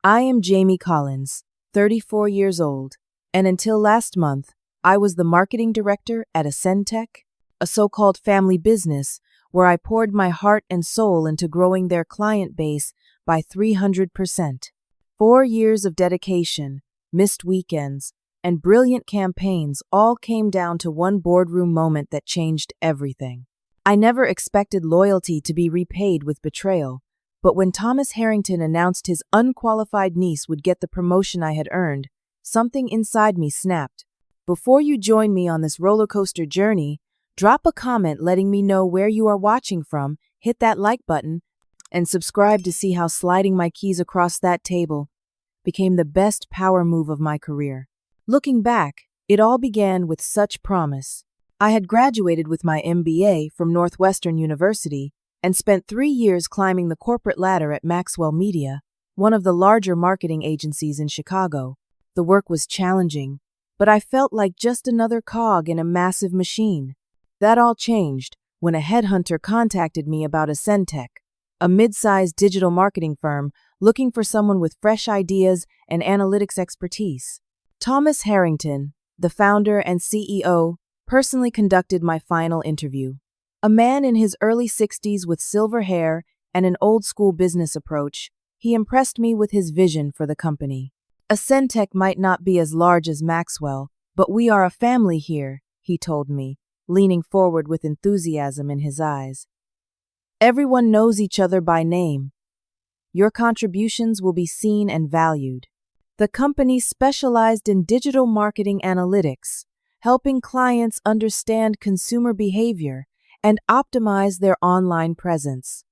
I am Jamie Collins, 34 years old, and until last month, I was the marketing director at Ascentech, a so-called family business where I poured my heart and soul into growing their client base by 300%. 4 years of dedication, missed weekends, and brilliant campaigns all came down to one boardroom moment that changed everything. I never expected loyalty to be repaid with betrayal, but when Thomas Harrington announced his unqualified niece would get the promotion I had earned, something inside me snapped. Before you join me on this roller coaster journey, drop a comment letting me know where you are watching from, hit that like button, and subscribe to see how sliding my keys across that table became the best power move of my career. Looking back, it all began with such promise. I had graduated with my MBA from Northwestern University and spent 3 years climbing the corporate ladder at Maxwell Media, one of the larger marketing agencies in Chicago. The work was challenging, but I felt like just another cog in a massive machine. That all changed when a headhunter contacted me about Ascentech, a mid-sized digital marketing firm looking for someone with fresh ideas and analytics expertise. Thomas Harrington, the founder and CEO, personally conducted my final interview. A man in his early 60s with silver hair and an old-school business approach, he impressed me with his vision for the company. Ascentech might not be as large as Maxwell, but we are a family here, he told me, leaning forward with enthusiasm in his eyes. Everyone knows each other by name. Your contributions will be seen and valued. The company specialized in digital marketing analytics, helping clients understand consumer behavior and optimize their online presence.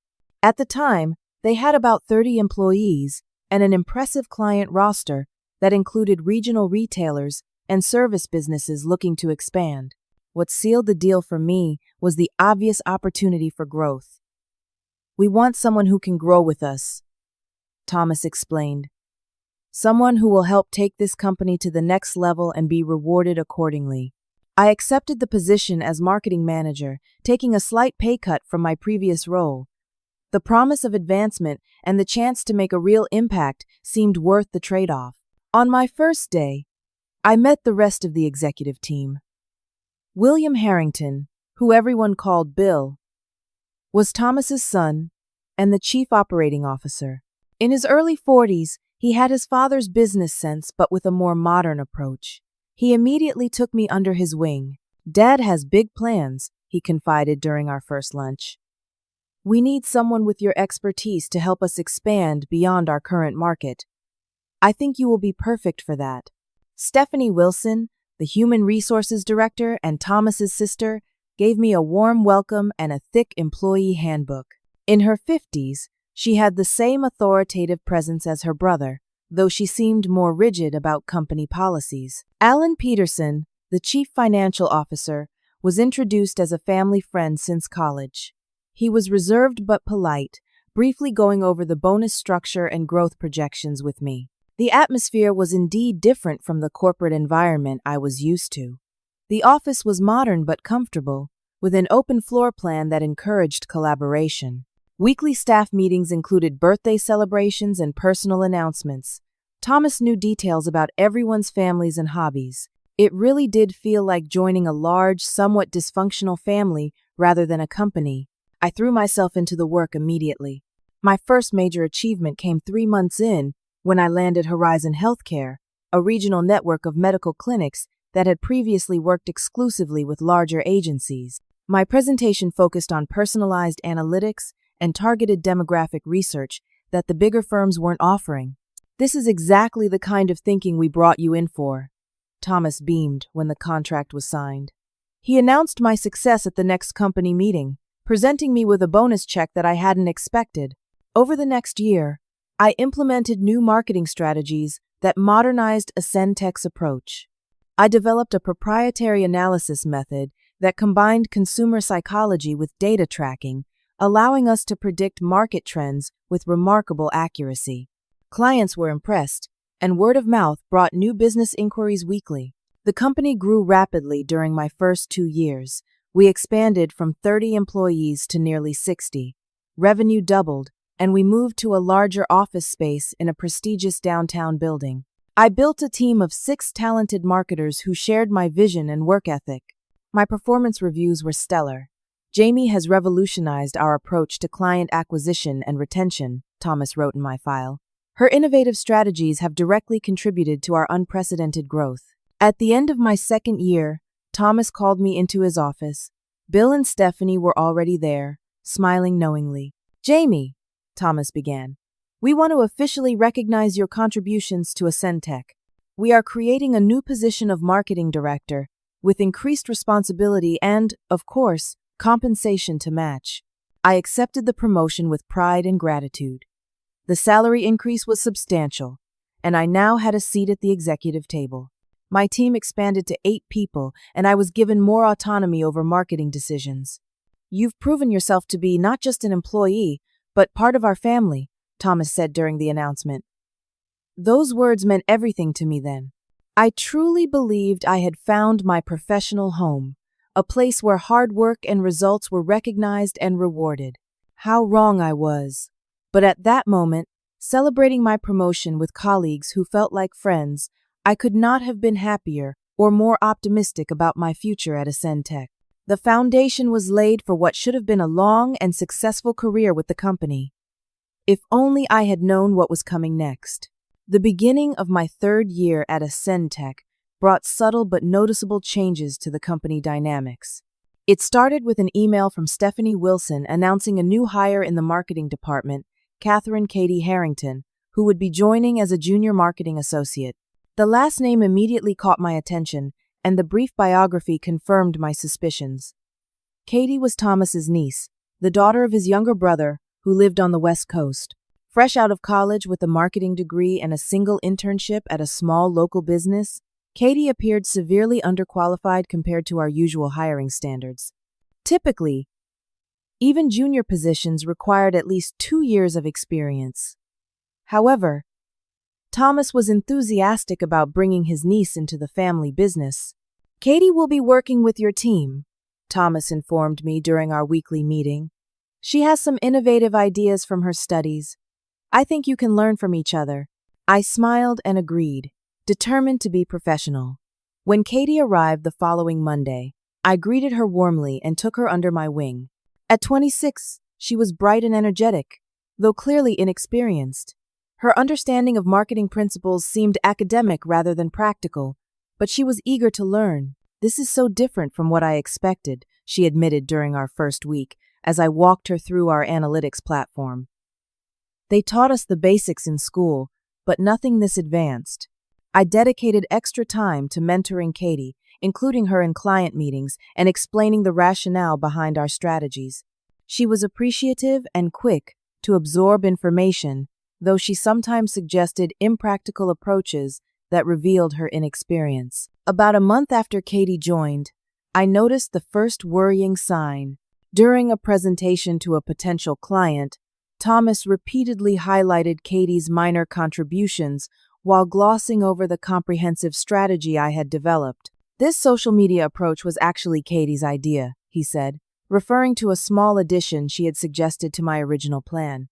At the time, they had about 30 employees and an impressive client roster that included regional retailers and service businesses looking to expand. What sealed the deal for me was the obvious opportunity for growth. We want someone who can grow with us, Thomas explained. Someone who will help take this company to the next level and be rewarded accordingly. I accepted the position as marketing manager, taking a slight pay cut from my previous role. The promise of advancement and the chance to make a real impact seemed worth the trade-off. On my first day, I met the rest of the executive team. William Harrington, who everyone called Bill, was Thomas's son and the chief operating officer. In his early 40s, he had his father's business sense but with a more modern approach. He immediately took me under his wing. Dad has big plans, he confided during our first lunch. We need someone with your expertise to help us expand beyond our current market. I think you will be perfect for that. Stephanie Wilson, the human resources director and Thomas's sister, gave me a warm welcome and a thick employee handbook. In her 50s, she had the same authoritative presence as her brother, though she seemed more rigid about company policies. Alan Peterson, the chief financial officer, was introduced as a family friend since college. He was reserved but polite, briefly going over the bonus structure and growth projections with me. The atmosphere was indeed different from the corporate environment I was used to. The office was modern but comfortable, with an open floor plan that encouraged collaboration. Weekly staff meetings included birthday celebrations and personal announcements. Thomas knew details about everyone's families and hobbies. It really did feel like joining a large, somewhat dysfunctional family rather than a company. I threw myself into the work immediately. My first major achievement came 3 months in when I landed Horizon Healthcare, a regional network of medical clinics that had previously worked exclusively with larger agencies. My presentation focused on personalized analytics and targeted demographic research that the bigger firms weren't offering. This is exactly the kind of thinking we brought you in for. Thomas beamed when the contract was signed. He announced my success at the next company meeting, presenting me with a bonus check that I hadn't expected. Over the next year, I implemented new marketing strategies that modernized Ascentech's approach. I developed a proprietary analysis method that combined consumer psychology with data tracking, allowing us to predict market trends with remarkable accuracy. Clients were impressed, and word of mouth brought new business inquiries weekly. The company grew rapidly during my first 2 years. We expanded from 30 employees to nearly 60. Revenue doubled, and we moved to a larger office space in a prestigious downtown building. I built a team of 6 talented marketers who shared my vision and work ethic. My performance reviews were stellar. Jamie has revolutionized our approach to client acquisition and retention, Thomas wrote in my file. Her innovative strategies have directly contributed to our unprecedented growth. At the end of my 2nd year, Thomas called me into his office. Bill and Stephanie were already there, smiling knowingly. "Jamie," Thomas began, "we want to officially recognize your contributions to Ascentech. We are creating a new position of marketing director, with increased responsibility and, of course, compensation to match." I accepted the promotion with pride and gratitude. The salary increase was substantial, and I now had a seat at the executive table. My team expanded to 8 people, and I was given more autonomy over marketing decisions. "You've proven yourself to be not just an employee, but part of our family," Thomas said during the announcement. Those words meant everything to me then. I truly believed I had found my professional home, a place where hard work and results were recognized and rewarded. How wrong I was. But at that moment, celebrating my promotion with colleagues who felt like friends, I could not have been happier or more optimistic about my future at Ascentech. The foundation was laid for what should have been a long and successful career with the company. If only I had known what was coming next. The beginning of my 3rd year at Ascentech brought subtle but noticeable changes to the company dynamics. It started with an email from Stephanie Wilson announcing a new hire in the marketing department, Catherine Katie Harrington, who would be joining as a junior marketing associate. The last name immediately caught my attention, and the brief biography confirmed my suspicions. Katie was Thomas's niece, the daughter of his younger brother, who lived on the West Coast. Fresh out of college with a marketing degree and a single internship at a small local business, Katie appeared severely underqualified compared to our usual hiring standards. Typically, even junior positions required at least 2 years of experience. However, Thomas was enthusiastic about bringing his niece into the family business. "Katie will be working with your team," Thomas informed me during our weekly meeting. "She has some innovative ideas from her studies. I think you can learn from each other." I smiled and agreed, determined to be professional. When Katie arrived the following Monday, I greeted her warmly and took her under my wing. At 26, she was bright and energetic, though clearly inexperienced. Her understanding of marketing principles seemed academic rather than practical, but she was eager to learn. "This is so different from what I expected," she admitted during our first week, as I walked her through our analytics platform. "They taught us the basics in school, but nothing this advanced." I dedicated extra time to mentoring Katie, including her in client meetings and explaining the rationale behind our strategies. She was appreciative and quick to absorb information, though she sometimes suggested impractical approaches that revealed her inexperience. About a month after Katie joined, I noticed the first worrying sign. During a presentation to a potential client, Thomas repeatedly highlighted Katie's minor contributions while glossing over the comprehensive strategy I had developed. "This social media approach was actually Katie's idea," he said, referring to a small addition she had suggested to my original plan.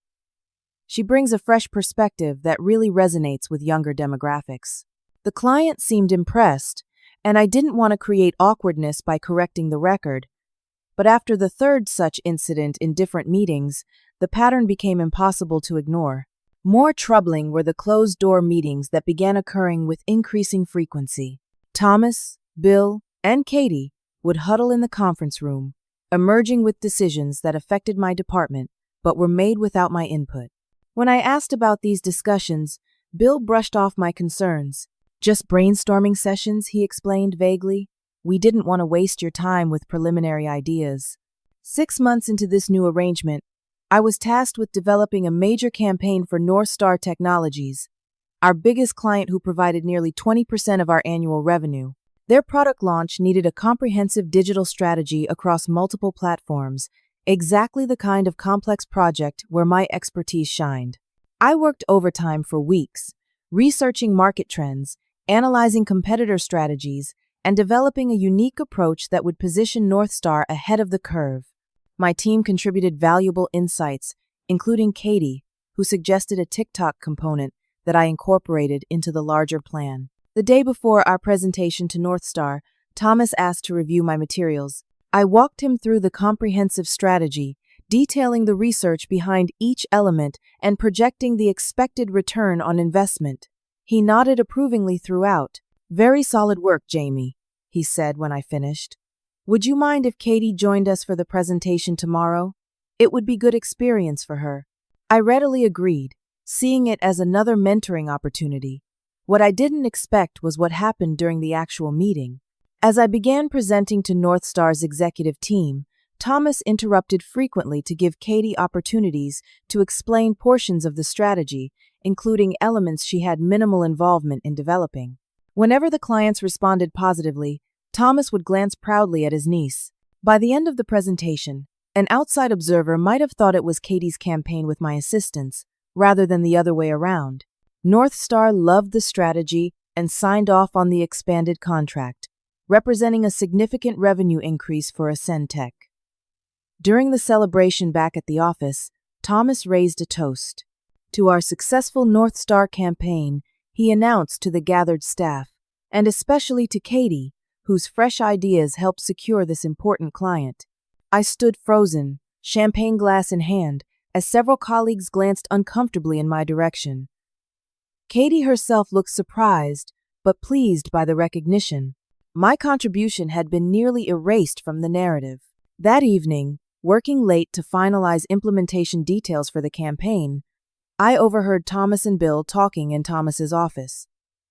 "She brings a fresh perspective that really resonates with younger demographics." The client seemed impressed, and I didn't want to create awkwardness by correcting the record. But after the 3rd such incident in different meetings, the pattern became impossible to ignore. More troubling were the closed-door meetings that began occurring with increasing frequency. Thomas, Bill, and Katie would huddle in the conference room, emerging with decisions that affected my department but were made without my input. When I asked about these discussions, Bill brushed off my concerns. "Just brainstorming sessions," he explained vaguely. "We didn't want to waste your time with preliminary ideas." 6 months into this new arrangement, I was tasked with developing a major campaign for North Star Technologies, our biggest client who provided nearly 20% of our annual revenue. Their product launch needed a comprehensive digital strategy across multiple platforms, exactly the kind of complex project where my expertise shined. I worked overtime for weeks, researching market trends, analyzing competitor strategies, and developing a unique approach that would position North Star ahead of the curve. My team contributed valuable insights, including Katie, who suggested a TikTok component that I incorporated into the larger plan. The day before our presentation to North Star, Thomas asked to review my materials. I walked him through the comprehensive strategy, detailing the research behind each element and projecting the expected return on investment. He nodded approvingly throughout. "Very solid work, Jamie," he said when I finished. "Would you mind if Katie joined us for the presentation tomorrow? It would be good experience for her." I readily agreed, seeing it as another mentoring opportunity. What I didn't expect was what happened during the actual meeting. As I began presenting to North Star's executive team, Thomas interrupted frequently to give Katie opportunities to explain portions of the strategy, including elements she had minimal involvement in developing. Whenever the clients responded positively, Thomas would glance proudly at his niece. By the end of the presentation, an outside observer might have thought it was Katie's campaign with my assistance, rather than the other way around. North Star loved the strategy and signed off on the expanded contract, representing a significant revenue increase for Ascendtech. During the celebration back at the office, Thomas raised a toast. To our successful North Star campaign, he announced to the gathered staff, and especially to Katie, whose fresh ideas helped secure this important client. I stood frozen, champagne glass in hand, as several colleagues glanced uncomfortably in my direction. Katie herself looked surprised, but pleased by the recognition. My contribution had been nearly erased from the narrative. That evening, working late to finalize implementation details for the campaign, I overheard Thomas and Bill talking in Thomas's office.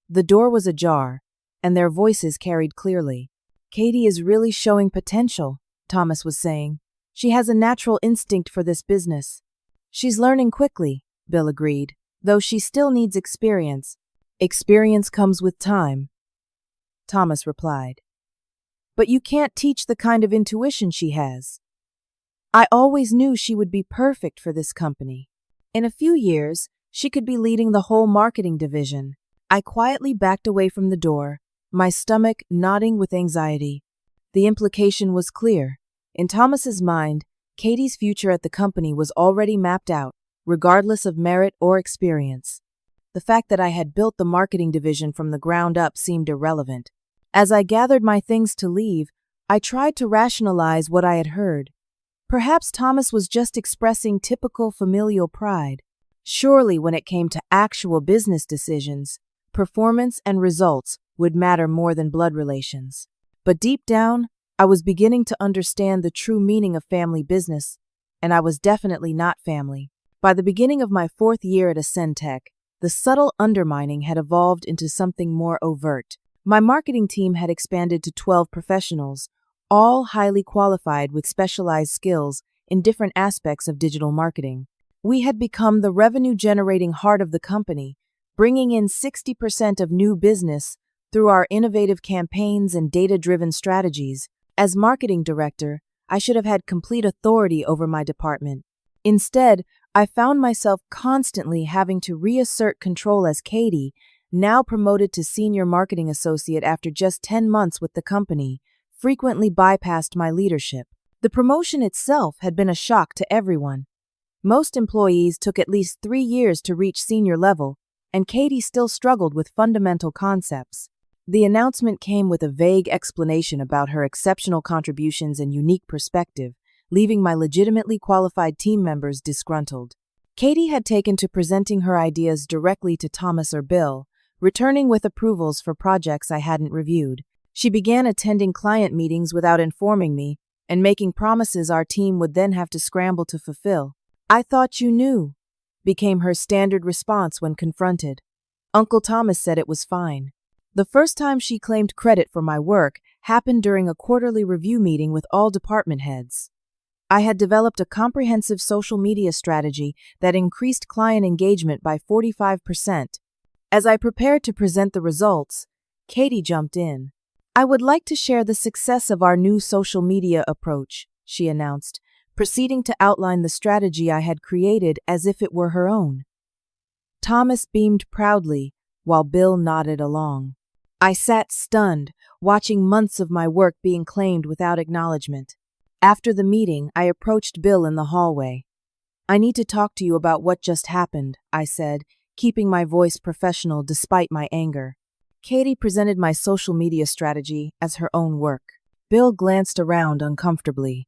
The door was ajar, and their voices carried clearly. "Katie is really showing potential," Thomas was saying. "She has a natural instinct for this business." "She's learning quickly," Bill agreed, "though she still needs experience." "Experience comes with time," Thomas replied. "But you can't teach the kind of intuition she has." "I always knew she would be perfect for this company. In a few years, she could be leading the whole marketing division." I quietly backed away from the door, my stomach knotting with anxiety. The implication was clear. In Thomas's mind, Katie's future at the company was already mapped out, regardless of merit or experience. The fact that I had built the marketing division from the ground up seemed irrelevant. As I gathered my things to leave, I tried to rationalize what I had heard. Perhaps Thomas was just expressing typical familial pride. Surely when it came to actual business decisions, performance and results would matter more than blood relations. But deep down, I was beginning to understand the true meaning of family business, and I was definitely not family. By the beginning of my 4th year at Ascendtech, the subtle undermining had evolved into something more overt. My marketing team had expanded to 12 professionals, all highly qualified with specialized skills in different aspects of digital marketing. We had become the revenue-generating heart of the company, bringing in 60% of new business through our innovative campaigns and data-driven strategies. As marketing director, I should have had complete authority over my department. Instead, I found myself constantly having to reassert control as Katie, now promoted to senior marketing associate after just 10 months with the company, frequently bypassed my leadership. The promotion itself had been a shock to everyone. Most employees took at least 3 years to reach senior level, and Katie still struggled with fundamental concepts. The announcement came with a vague explanation about her exceptional contributions and unique perspective, leaving my legitimately qualified team members disgruntled. Katie had taken to presenting her ideas directly to Thomas or Bill, returning with approvals for projects I hadn't reviewed. She began attending client meetings without informing me and making promises our team would then have to scramble to fulfill. "I thought you knew," became her standard response when confronted. Uncle Thomas said it was fine. The first time she claimed credit for my work happened during a quarterly review meeting with all department heads. I had developed a comprehensive social media strategy that increased client engagement by 45%. As I prepared to present the results, Katie jumped in. "I would like to share the success of our new social media approach," she announced, proceeding to outline the strategy I had created as if it were her own. Thomas beamed proudly, while Bill nodded along. I sat stunned, watching months of my work being claimed without acknowledgement. After the meeting, I approached Bill in the hallway. I need to talk to you about what just happened, I said, keeping my voice professional despite my anger. Katie presented my social media strategy as her own work. Bill glanced around uncomfortably.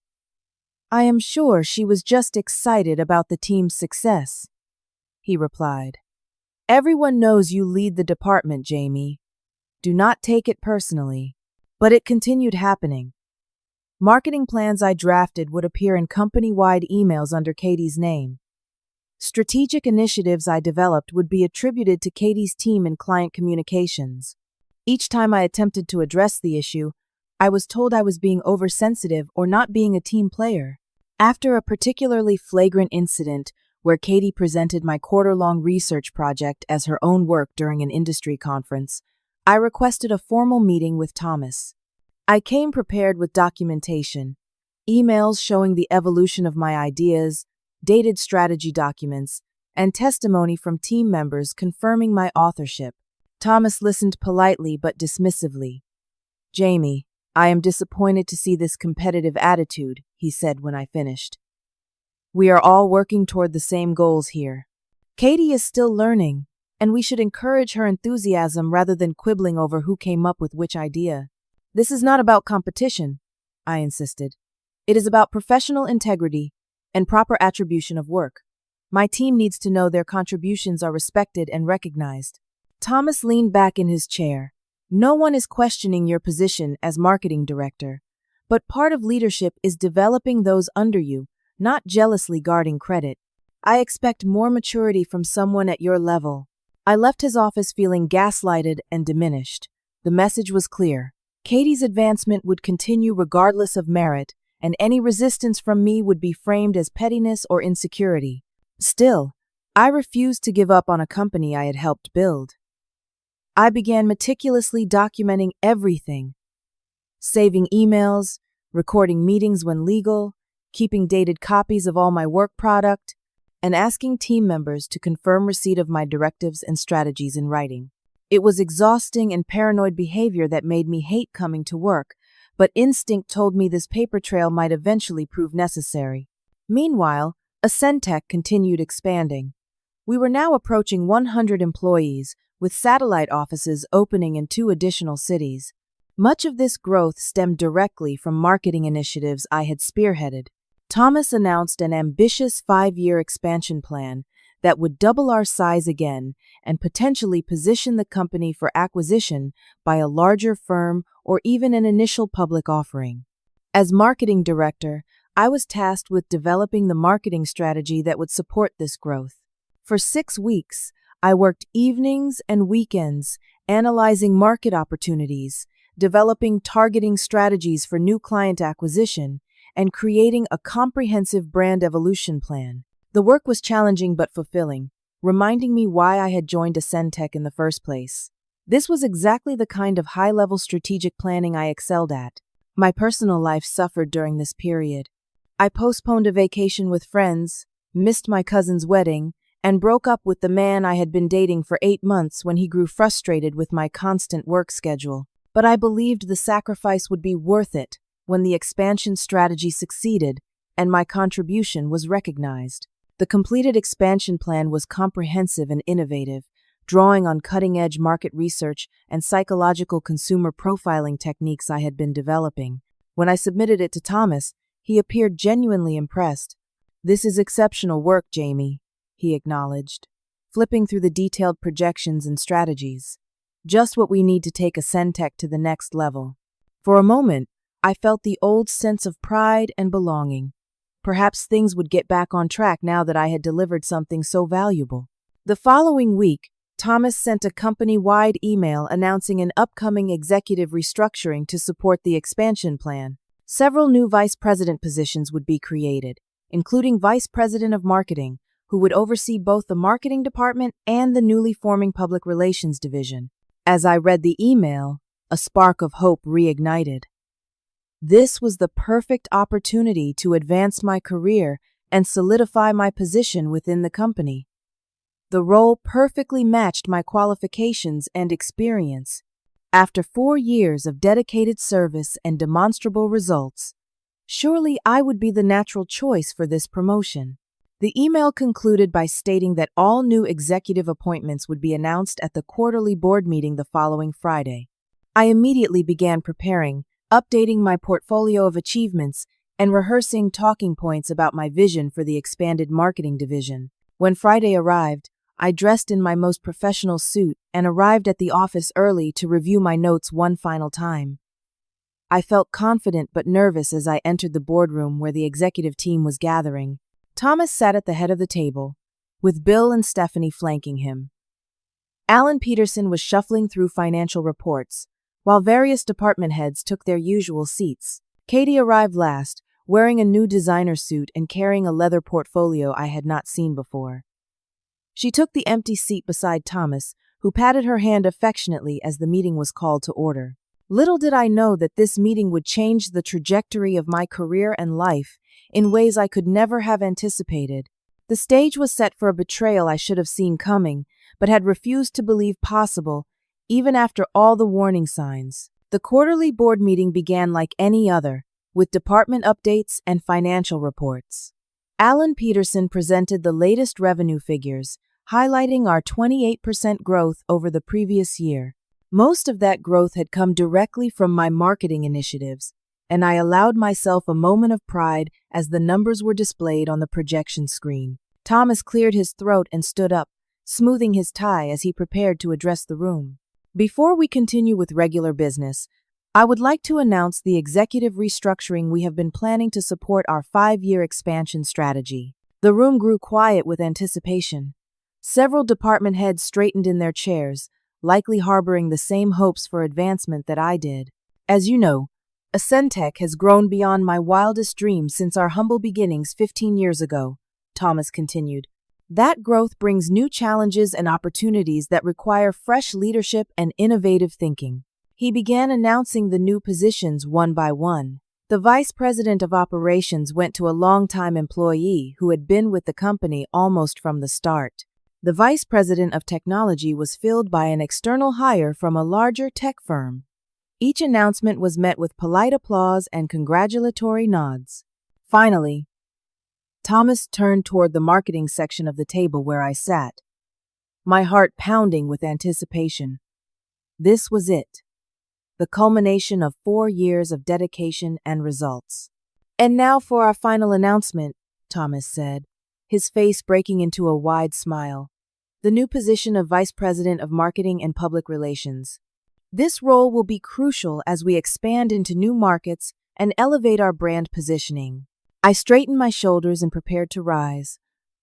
I am sure she was just excited about the team's success, he replied. Everyone knows you lead the department, Jamie. Do not take it personally. But it continued happening. Marketing plans I drafted would appear in company-wide emails under Katie's name. Strategic initiatives I developed would be attributed to Katie's team in client communications. Each time I attempted to address the issue, I was told I was being oversensitive or not being a team player. After a particularly flagrant incident where Katie presented my quarter-long research project as her own work during an industry conference, I requested a formal meeting with Thomas. I came prepared with documentation, emails showing the evolution of my ideas, dated strategy documents, and testimony from team members confirming my authorship. Thomas listened politely but dismissively. Jamie, I am disappointed to see this competitive attitude, he said when I finished. We are all working toward the same goals here. Katie is still learning, and we should encourage her enthusiasm rather than quibbling over who came up with which idea. This is not about competition, I insisted. It is about professional integrity and proper attribution of work. My team needs to know their contributions are respected and recognized. Thomas leaned back in his chair. No one is questioning your position as marketing director, but part of leadership is developing those under you, not jealously guarding credit. I expect more maturity from someone at your level. I left his office feeling gaslighted and diminished. The message was clear. Katie's advancement would continue regardless of merit, and any resistance from me would be framed as pettiness or insecurity. Still, I refused to give up on a company I had helped build. I began meticulously documenting everything, saving emails, recording meetings when legal, keeping dated copies of all my work product, and asking team members to confirm receipt of my directives and strategies in writing. It was exhausting and paranoid behavior that made me hate coming to work, but instinct told me this paper trail might eventually prove necessary. Meanwhile, Ascentech continued expanding. We were now approaching 100 employees, with satellite offices opening in 2 additional cities. Much of this growth stemmed directly from marketing initiatives I had spearheaded. Thomas announced an ambitious 5-year expansion plan that would double our size again and potentially position the company for acquisition by a larger firm or even an initial public offering. As marketing director, I was tasked with developing the marketing strategy that would support this growth. For 6 weeks, I worked evenings and weekends, analyzing market opportunities, developing targeting strategies for new client acquisition, and creating a comprehensive brand evolution plan. The work was challenging but fulfilling, reminding me why I had joined Ascentech in the first place. This was exactly the kind of high-level strategic planning I excelled at. My personal life suffered during this period. I postponed a vacation with friends, missed my cousin's wedding, and broke up with the man I had been dating for 8 months when he grew frustrated with my constant work schedule. But I believed the sacrifice would be worth it when the expansion strategy succeeded and my contribution was recognized. The completed expansion plan was comprehensive and innovative, drawing on cutting-edge market research and psychological consumer profiling techniques I had been developing. When I submitted it to Thomas, he appeared genuinely impressed. "This is exceptional work, Jamie," he acknowledged, flipping through the detailed projections and strategies. "Just what we need to take Ascentech to the next level." For a moment, I felt the old sense of pride and belonging. Perhaps things would get back on track now that I had delivered something so valuable. The following week, Thomas sent a company-wide email announcing an upcoming executive restructuring to support the expansion plan. Several new vice president positions would be created, including vice president of marketing, who would oversee both the marketing department and the newly forming public relations division. As I read the email, a spark of hope reignited. This was the perfect opportunity to advance my career and solidify my position within the company. The role perfectly matched my qualifications and experience. After 4 years of dedicated service and demonstrable results, surely I would be the natural choice for this promotion. The email concluded by stating that all new executive appointments would be announced at the quarterly board meeting the following Friday. I immediately began preparing, updating my portfolio of achievements, and rehearsing talking points about my vision for the expanded marketing division. When Friday arrived, I dressed in my most professional suit and arrived at the office early to review my notes one final time. I felt confident but nervous as I entered the boardroom where the executive team was gathering. Thomas sat at the head of the table, with Bill and Stephanie flanking him. Alan Peterson was shuffling through financial reports, while various department heads took their usual seats. Katie arrived last, wearing a new designer suit and carrying a leather portfolio I had not seen before. She took the empty seat beside Thomas, who patted her hand affectionately as the meeting was called to order. Little did I know that this meeting would change the trajectory of my career and life in ways I could never have anticipated. The stage was set for a betrayal I should have seen coming, but had refused to believe possible, even after all the warning signs. The quarterly board meeting began like any other, with department updates and financial reports. Alan Peterson presented the latest revenue figures, highlighting our 28% growth over the previous year. Most of that growth had come directly from my marketing initiatives, and I allowed myself a moment of pride as the numbers were displayed on the projection screen. Thomas cleared his throat and stood up, smoothing his tie as he prepared to address the room. Before we continue with regular business, I would like to announce the executive restructuring we have been planning to support our 5-year expansion strategy. The room grew quiet with anticipation. Several department heads straightened in their chairs, likely harboring the same hopes for advancement that I did. As you know, Ascentech has grown beyond my wildest dreams since our humble beginnings 15 years ago, Thomas continued. That growth brings new challenges and opportunities that require fresh leadership and innovative thinking. He began announcing the new positions one by one. The vice president of operations went to a longtime employee who had been with the company almost from the start. The vice president of technology was filled by an external hire from a larger tech firm. Each announcement was met with polite applause and congratulatory nods. Finally, Thomas turned toward the marketing section of the table where I sat, my heart pounding with anticipation. This was it, the culmination of 4 years of dedication and results. And now for our final announcement, Thomas said, his face breaking into a wide smile. The new position of Vice President of Marketing and Public Relations. This role will be crucial as we expand into new markets and elevate our brand positioning. I straightened my shoulders and prepared to rise,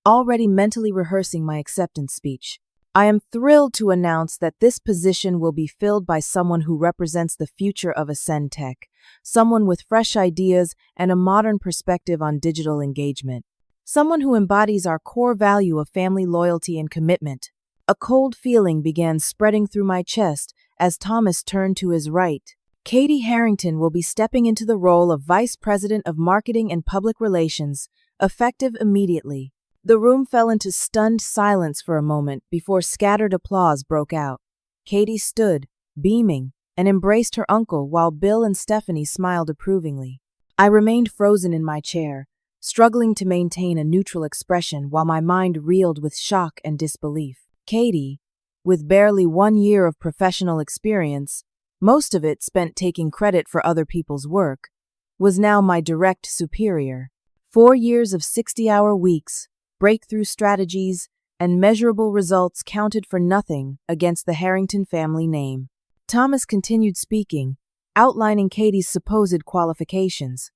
already mentally rehearsing my acceptance speech. I am thrilled to announce that this position will be filled by someone who represents the future of Ascentech, someone with fresh ideas and a modern perspective on digital engagement. Someone who embodies our core value of family loyalty and commitment. A cold feeling began spreading through my chest as Thomas turned to his right. Katie Harrington will be stepping into the role of Vice President of Marketing and Public Relations, effective immediately. The room fell into stunned silence for a moment before scattered applause broke out. Katie stood, beaming, and embraced her uncle while Bill and Stephanie smiled approvingly. I remained frozen in my chair, struggling to maintain a neutral expression while my mind reeled with shock and disbelief. Katie, with barely 1 year of professional experience, most of it spent taking credit for other people's work, was now my direct superior. 4 years of 60-hour weeks, breakthrough strategies, and measurable results counted for nothing against the Harrington family name. Thomas continued speaking, outlining Katie's supposed qualifications.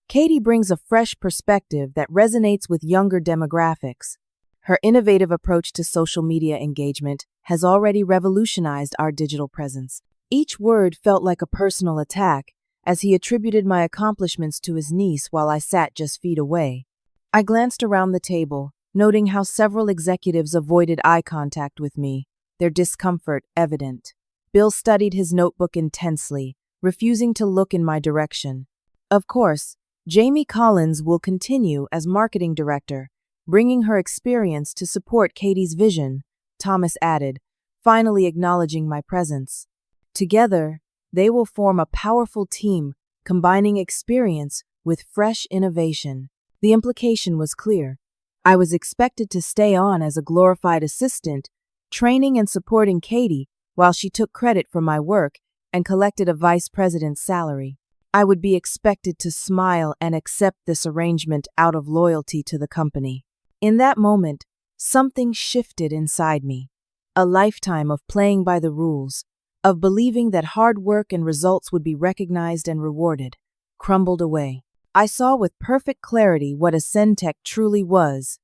Katie brings a fresh perspective that resonates with younger demographics. Her innovative approach to social media engagement has already revolutionized our digital presence. Each word felt like a personal attack as he attributed my accomplishments to his niece while I sat just feet away. I glanced around the table, noting how several executives avoided eye contact with me, their discomfort evident. Bill studied his notebook intensely, refusing to look in my direction. Of course, Jamie Collins will continue as marketing director, bringing her experience to support Katie's vision, Thomas added, finally acknowledging my presence. Together, they will form a powerful team, combining experience with fresh innovation. The implication was clear. I was expected to stay on as a glorified assistant, training and supporting Katie while she took credit for my work and collected a vice president's salary. I would be expected to smile and accept this arrangement out of loyalty to the company. In that moment, something shifted inside me. A lifetime of playing by the rules, of believing that hard work and results would be recognized and rewarded, crumbled away. I saw with perfect clarity what a Ascentech truly was.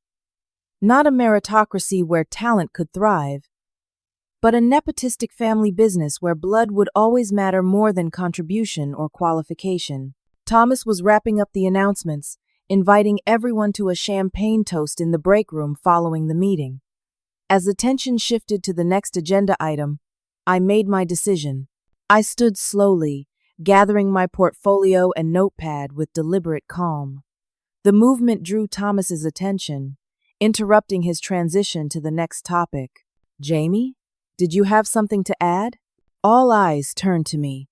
Not a meritocracy where talent could thrive, but a nepotistic family business where blood would always matter more than contribution or qualification. Thomas was wrapping up the announcements, inviting everyone to a champagne toast in the break room following the meeting. As attention shifted to the next agenda item, I made my decision. I stood slowly, gathering my portfolio and notepad with deliberate calm. The movement drew Thomas's attention, interrupting his transition to the next topic. Jamie? Did you have something to add? All eyes turned to me.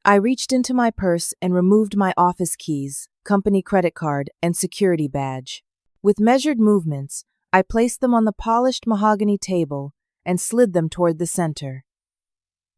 I reached into my purse and removed my office keys, company credit card, and security badge. With measured movements, I placed them on the polished mahogany table and slid them toward the center.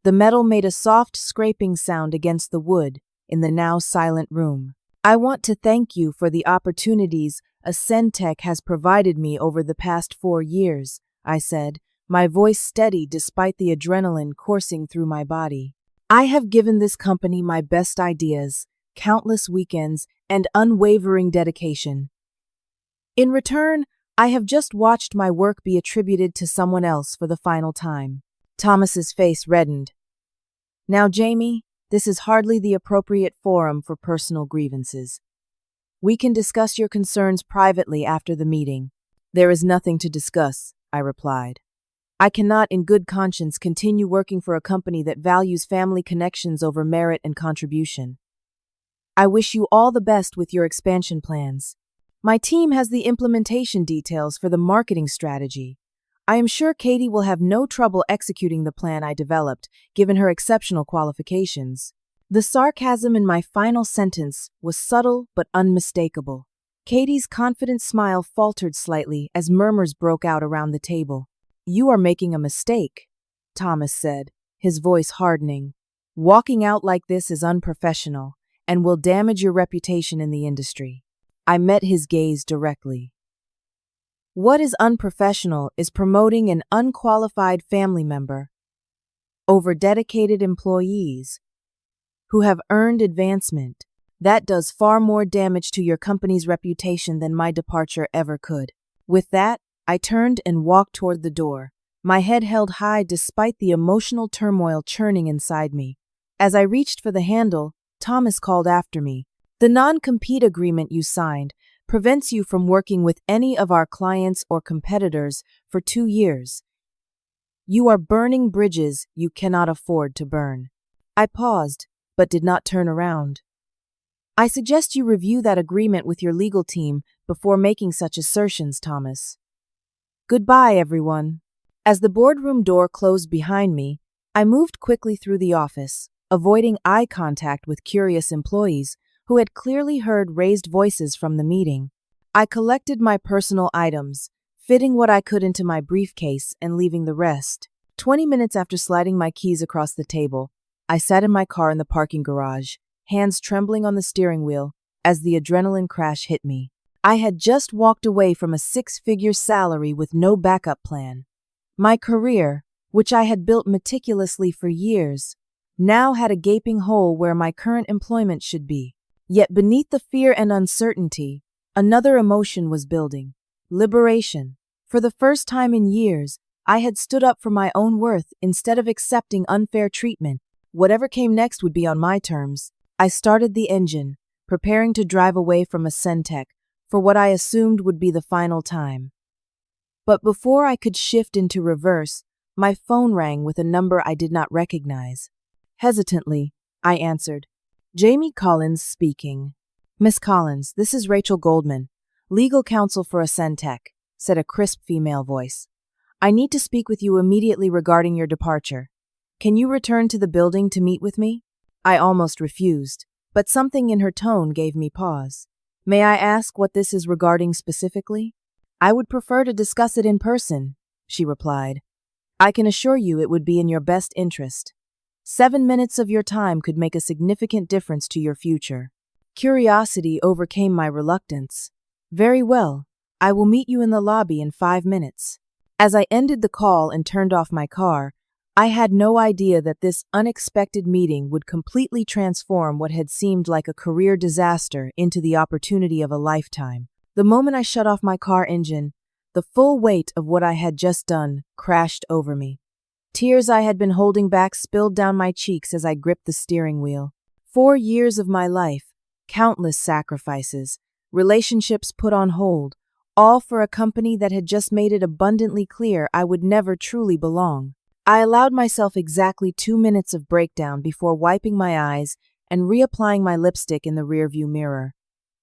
The metal made a soft scraping sound against the wood in the now silent room. I want to thank you for the opportunities Ascentech has provided me over the past 4 years, I said, my voice steady despite the adrenaline coursing through my body. I have given this company my best ideas, countless weekends, and unwavering dedication. In return, I have just watched my work be attributed to someone else for the final time. Thomas's face reddened. Now, Jamie, this is hardly the appropriate forum for personal grievances. We can discuss your concerns privately after the meeting. There is nothing to discuss, I replied. I cannot in good conscience continue working for a company that values family connections over merit and contribution. I wish you all the best with your expansion plans. My team has the implementation details for the marketing strategy. I am sure Katie will have no trouble executing the plan I developed, given her exceptional qualifications. The sarcasm in my final sentence was subtle but unmistakable. Katie's confident smile faltered slightly as murmurs broke out around the table. You are making a mistake, Thomas said, his voice hardening. Walking out like this is unprofessional and will damage your reputation in the industry. I met his gaze directly. What is unprofessional is promoting an unqualified family member over dedicated employees who have earned advancement. That does far more damage to your company's reputation than my departure ever could. With that, I turned and walked toward the door, my head held high despite the emotional turmoil churning inside me. As I reached for the handle, Thomas called after me. The non-compete agreement you signed prevents you from working with any of our clients or competitors for 2 years. You are burning bridges you cannot afford to burn. I paused, but did not turn around. I suggest you review that agreement with your legal team before making such assertions, Thomas. Goodbye, everyone. As the boardroom door closed behind me, I moved quickly through the office, avoiding eye contact with curious employees who had clearly heard raised voices from the meeting. I collected my personal items, fitting what I could into my briefcase and leaving the rest. 20 minutes after sliding my keys across the table, I sat in my car in the parking garage, hands trembling on the steering wheel as the adrenaline crash hit me. I had just walked away from a 6-figure salary with no backup plan. My career, which I had built meticulously for years, now had a gaping hole where my current employment should be. Yet beneath the fear and uncertainty, another emotion was building: liberation. For the first time in years, I had stood up for my own worth instead of accepting unfair treatment. Whatever came next would be on my terms. I started the engine, preparing to drive away from Ascentech for what I assumed would be the final time. But before I could shift into reverse, my phone rang with a number I did not recognize. Hesitantly, I answered. Jamie Collins speaking. Miss Collins, this is Rachel Goldman, legal counsel for Ascentech, said a crisp female voice. I need to speak with you immediately regarding your departure. Can you return to the building to meet with me? I almost refused, but something in her tone gave me pause. May I ask what this is regarding specifically? I would prefer to discuss it in person, she replied. I can assure you it would be in your best interest. 7 minutes of your time could make a significant difference to your future. Curiosity overcame my reluctance. Very well, I will meet you in the lobby in 5 minutes. As I ended the call and turned off my car, I had no idea that this unexpected meeting would completely transform what had seemed like a career disaster into the opportunity of a lifetime. The moment I shut off my car engine, the full weight of what I had just done crashed over me. Tears I had been holding back spilled down my cheeks as I gripped the steering wheel. 4 years of my life, countless sacrifices, relationships put on hold, all for a company that had just made it abundantly clear I would never truly belong. I allowed myself exactly 2 minutes of breakdown before wiping my eyes and reapplying my lipstick in the rearview mirror.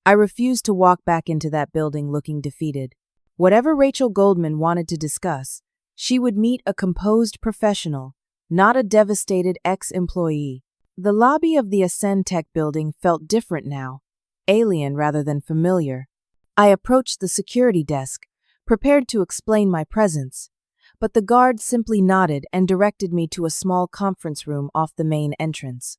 I refused to walk back into that building looking defeated. Whatever Rachel Goldman wanted to discuss, she would meet a composed professional, not a devastated ex-employee. The lobby of the Ascend Tech building felt different now, alien rather than familiar. I approached the security desk, prepared to explain my presence, but the guard simply nodded and directed me to a small conference room off the main entrance.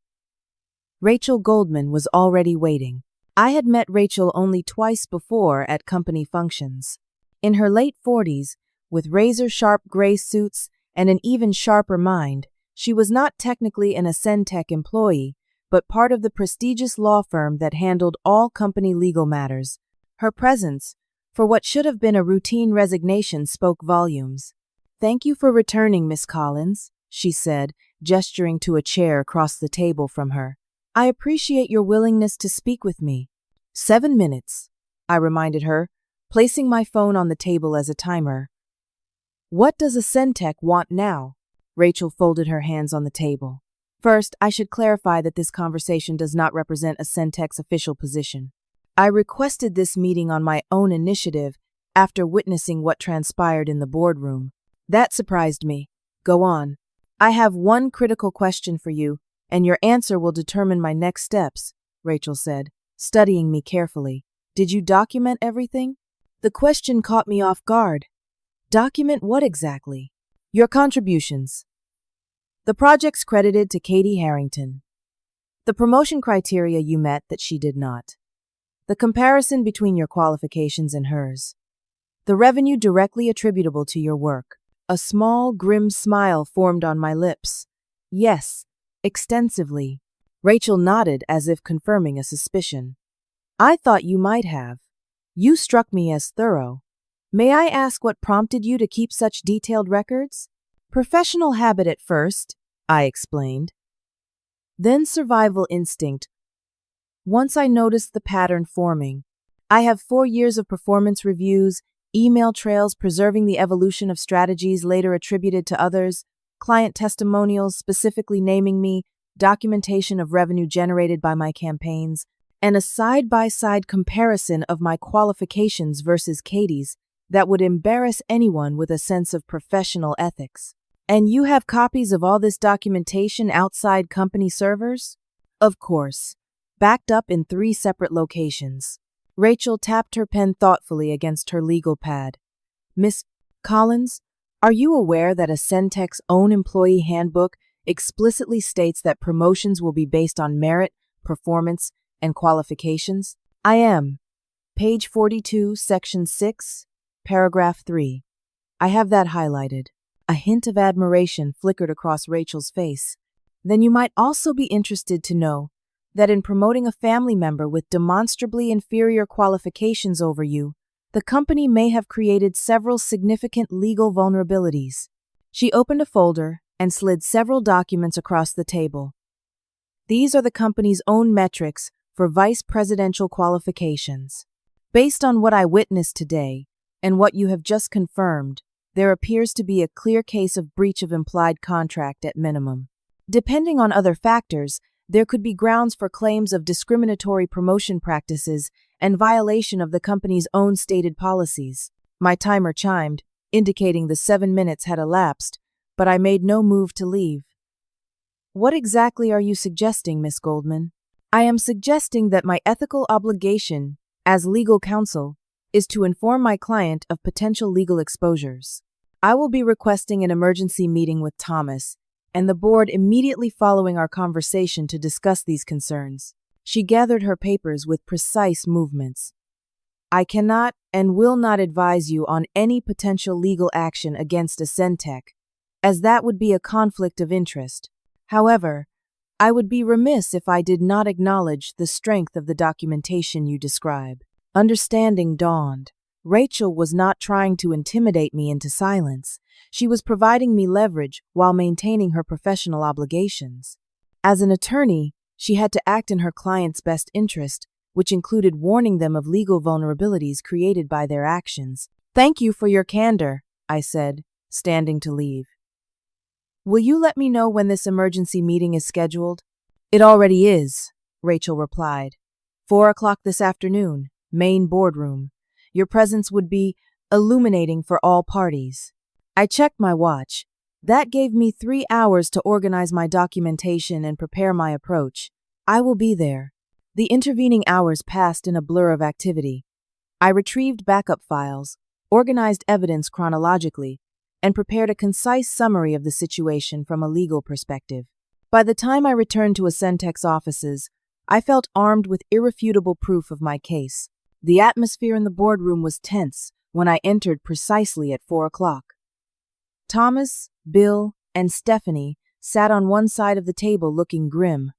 Rachel Goldman was already waiting. I had met Rachel only twice before at company functions. In her late 40s, with razor-sharp gray suits and an even sharper mind, she was not technically an Ascend Tech employee, but part of the prestigious law firm that handled all company legal matters. Her presence, for what should have been a routine resignation, spoke volumes. "Thank you for returning, Miss Collins," she said, gesturing to a chair across the table from her. "I appreciate your willingness to speak with me." 7 minutes, I reminded her, placing my phone on the table as a timer. "What does Ascend Tech want now?" Rachel folded her hands on the table. "First, I should clarify that this conversation does not represent Ascend Tech's official position. I requested this meeting on my own initiative after witnessing what transpired in the boardroom. That surprised me. Go on. I have one critical question for you, and your answer will determine my next steps," Rachel said, studying me carefully. "Did you document everything?" The question caught me off guard. Document what exactly? "Your contributions. The projects credited to Katie Harrington. The promotion criteria you met that she did not. The comparison between your qualifications and hers. The revenue directly attributable to your work." A small, grim smile formed on my lips. "Yes, extensively." Rachel nodded as if confirming a suspicion. "I thought you might have. You struck me as thorough. May I ask what prompted you to keep such detailed records?" "Professional habit at first," I explained. "Then survival instinct. Once I noticed the pattern forming. I have 4 years of performance reviews, email trails preserving the evolution of strategies later attributed to others, client testimonials specifically naming me, documentation of revenue generated by my campaigns, and a side-by-side comparison of my qualifications versus Katie's that would embarrass anyone with a sense of professional ethics." "And you have copies of all this documentation outside company servers?" "Of course, backed up in 3 separate locations." Rachel tapped her pen thoughtfully against her legal pad. "Miss Collins, are you aware that Ascend Tech's own employee handbook explicitly states that promotions will be based on merit, performance, and qualifications?" "I am. Page 42, Section 6, Paragraph 3. I have that highlighted." A hint of admiration flickered across Rachel's face. "Then you might also be interested to know that in promoting a family member with demonstrably inferior qualifications over you, the company may have created several significant legal vulnerabilities." She opened a folder and slid several documents across the table. "These are the company's own metrics for vice presidential qualifications. Based on what I witnessed today and what you have just confirmed, there appears to be a clear case of breach of implied contract at minimum. Depending on other factors, there could be grounds for claims of discriminatory promotion practices and violation of the company's own stated policies." My timer chimed, indicating the 7 minutes had elapsed, but I made no move to leave. "What exactly are you suggesting, Miss Goldman?" "I am suggesting that my ethical obligation, as legal counsel, is to inform my client of potential legal exposures. I will be requesting an emergency meeting with Thomas and the board immediately following our conversation to discuss these concerns. She gathered her papers with precise movements. I cannot and will not advise you on any potential legal action against Ascentech, as that would be a conflict of interest. However, I would be remiss if I did not acknowledge the strength of the documentation you describe. Understanding dawned. Rachel was not trying to intimidate me into silence. She was providing me leverage while maintaining her professional obligations. As an attorney, she had to act in her client's best interest, which included warning them of legal vulnerabilities created by their actions. Thank you for your candor, I said, standing to leave. Will you let me know when this emergency meeting is scheduled? It already is, Rachel replied. 4 o'clock this afternoon, main boardroom. Your presence would be illuminating for all parties. I checked my watch. That gave me 3 hours to organize my documentation and prepare my approach. I will be there. The intervening hours passed in a blur of activity. I retrieved backup files, organized evidence chronologically, and prepared a concise summary of the situation from a legal perspective. By the time I returned to Ascentech's offices, I felt armed with irrefutable proof of my case. The atmosphere in the boardroom was tense when I entered precisely at 4 o'clock. Thomas, Bill, and Stephanie sat on one side of the table looking grim.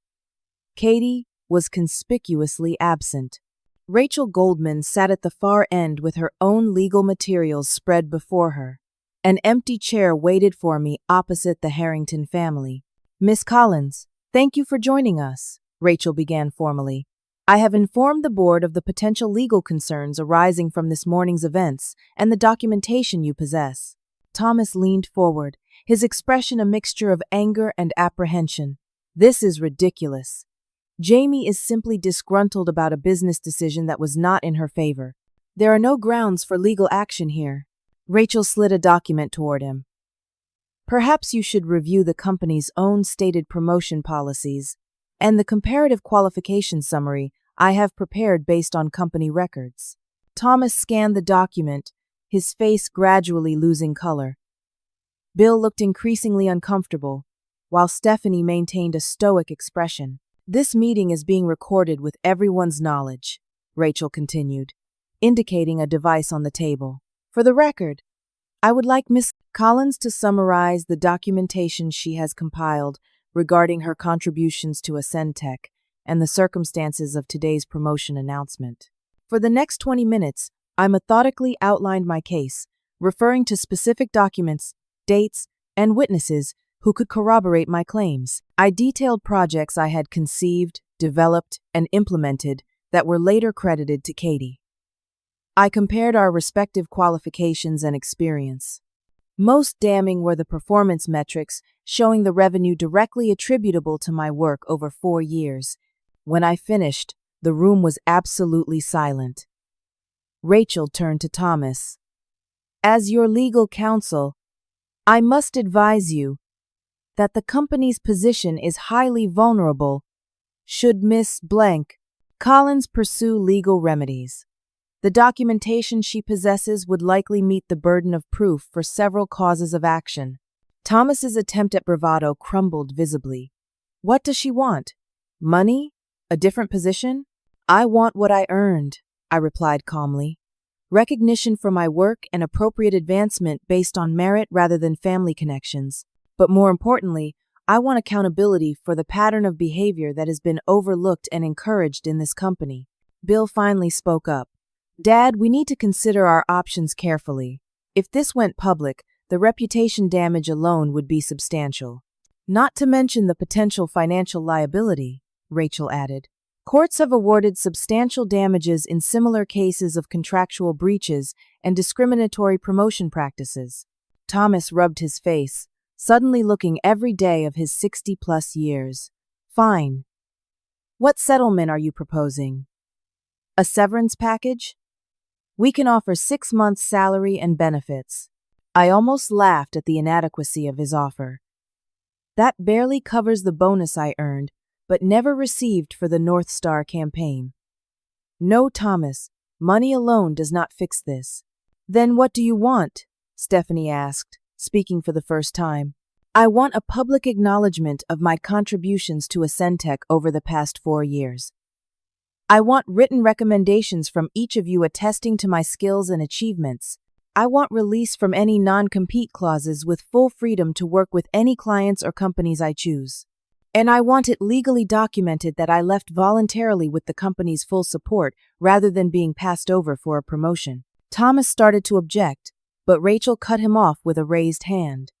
Katie was conspicuously absent. Rachel Goldman sat at the far end with her own legal materials spread before her. An empty chair waited for me opposite the Harrington family. Miss Collins, thank you for joining us, Rachel began formally. I have informed the board of the potential legal concerns arising from this morning's events and the documentation you possess. Thomas leaned forward, his expression a mixture of anger and apprehension. This is ridiculous. Jamie is simply disgruntled about a business decision that was not in her favor. There are no grounds for legal action here. Rachel slid a document toward him. Perhaps you should review the company's own stated promotion policies and the comparative qualification summary I have prepared based on company records. Thomas scanned the document, his face gradually losing color. Bill looked increasingly uncomfortable, while Stephanie maintained a stoic expression. This meeting is being recorded with everyone's knowledge, Rachel continued, indicating a device on the table. For the record, I would like Miss Collins to summarize the documentation she has compiled regarding her contributions to Ascentech and the circumstances of today's promotion announcement. For the next 20 minutes, I methodically outlined my case, referring to specific documents, dates, and witnesses who could corroborate my claims. I detailed projects I had conceived, developed, and implemented that were later credited to Katie. I compared our respective qualifications and experience. Most damning were the performance metrics showing the revenue directly attributable to my work over 4 years. When I finished, the room was absolutely silent. Rachel turned to Thomas. As your legal counsel, I must advise you that the company's position is highly vulnerable should Miss Blank Collins pursue legal remedies. The documentation she possesses would likely meet the burden of proof for several causes of action. Thomas's attempt at bravado crumbled visibly. What does she want? Money? A different position? I want what I earned, I replied calmly. Recognition for my work and appropriate advancement based on merit rather than family connections. But more importantly, I want accountability for the pattern of behavior that has been overlooked and encouraged in this company. Bill finally spoke up. Dad, we need to consider our options carefully. If this went public, the reputation damage alone would be substantial. Not to mention the potential financial liability, Rachel added. Courts have awarded substantial damages in similar cases of contractual breaches and discriminatory promotion practices. Thomas rubbed his face, suddenly looking every day of his 60-plus years. Fine. What settlement are you proposing? A severance package? We can offer 6 months' salary and benefits. I almost laughed at the inadequacy of his offer. That barely covers the bonus I earned, but never received for the North Star campaign. No, Thomas, Money alone does not fix this. Then what do you want? Stephanie asked, speaking for the first time. I want a public acknowledgement of my contributions to Ascentech over the past 4 years. I want written recommendations from each of you attesting to my skills and achievements. I want release from any non-compete clauses with full freedom to work with any clients or companies I choose. And I want it legally documented that I left voluntarily with the company's full support rather than being passed over for a promotion. Thomas started to object, but Rachel cut him off with a raised hand.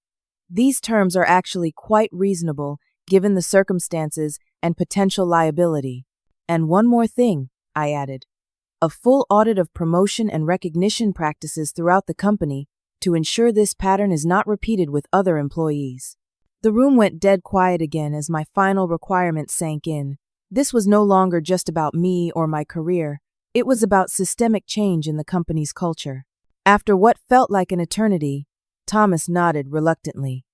These terms are actually quite reasonable given the circumstances and potential liability. And one more thing, I added. A full audit of promotion and recognition practices throughout the company to ensure this pattern is not repeated with other employees. The room went dead quiet again as my final requirement sank in. This was no longer just about me or my career. It was about systemic change in the company's culture. After what felt like an eternity, Thomas nodded reluctantly.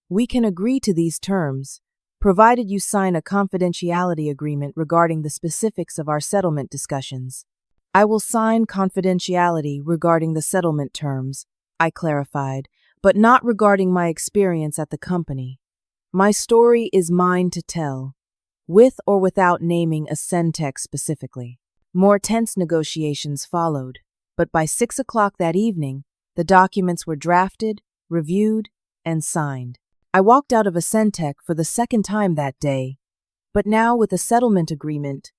We can agree to these terms, provided you sign a confidentiality agreement regarding the specifics of our settlement discussions. I will sign confidentiality regarding the settlement terms, I clarified, but not regarding my experience at the company. My story is mine to tell, with or without naming Ascentech specifically. More tense negotiations followed, but by 6 o'clock that evening, the documents were drafted, reviewed, and signed. I walked out of Ascentech for the second time that day, but now with a settlement agreement,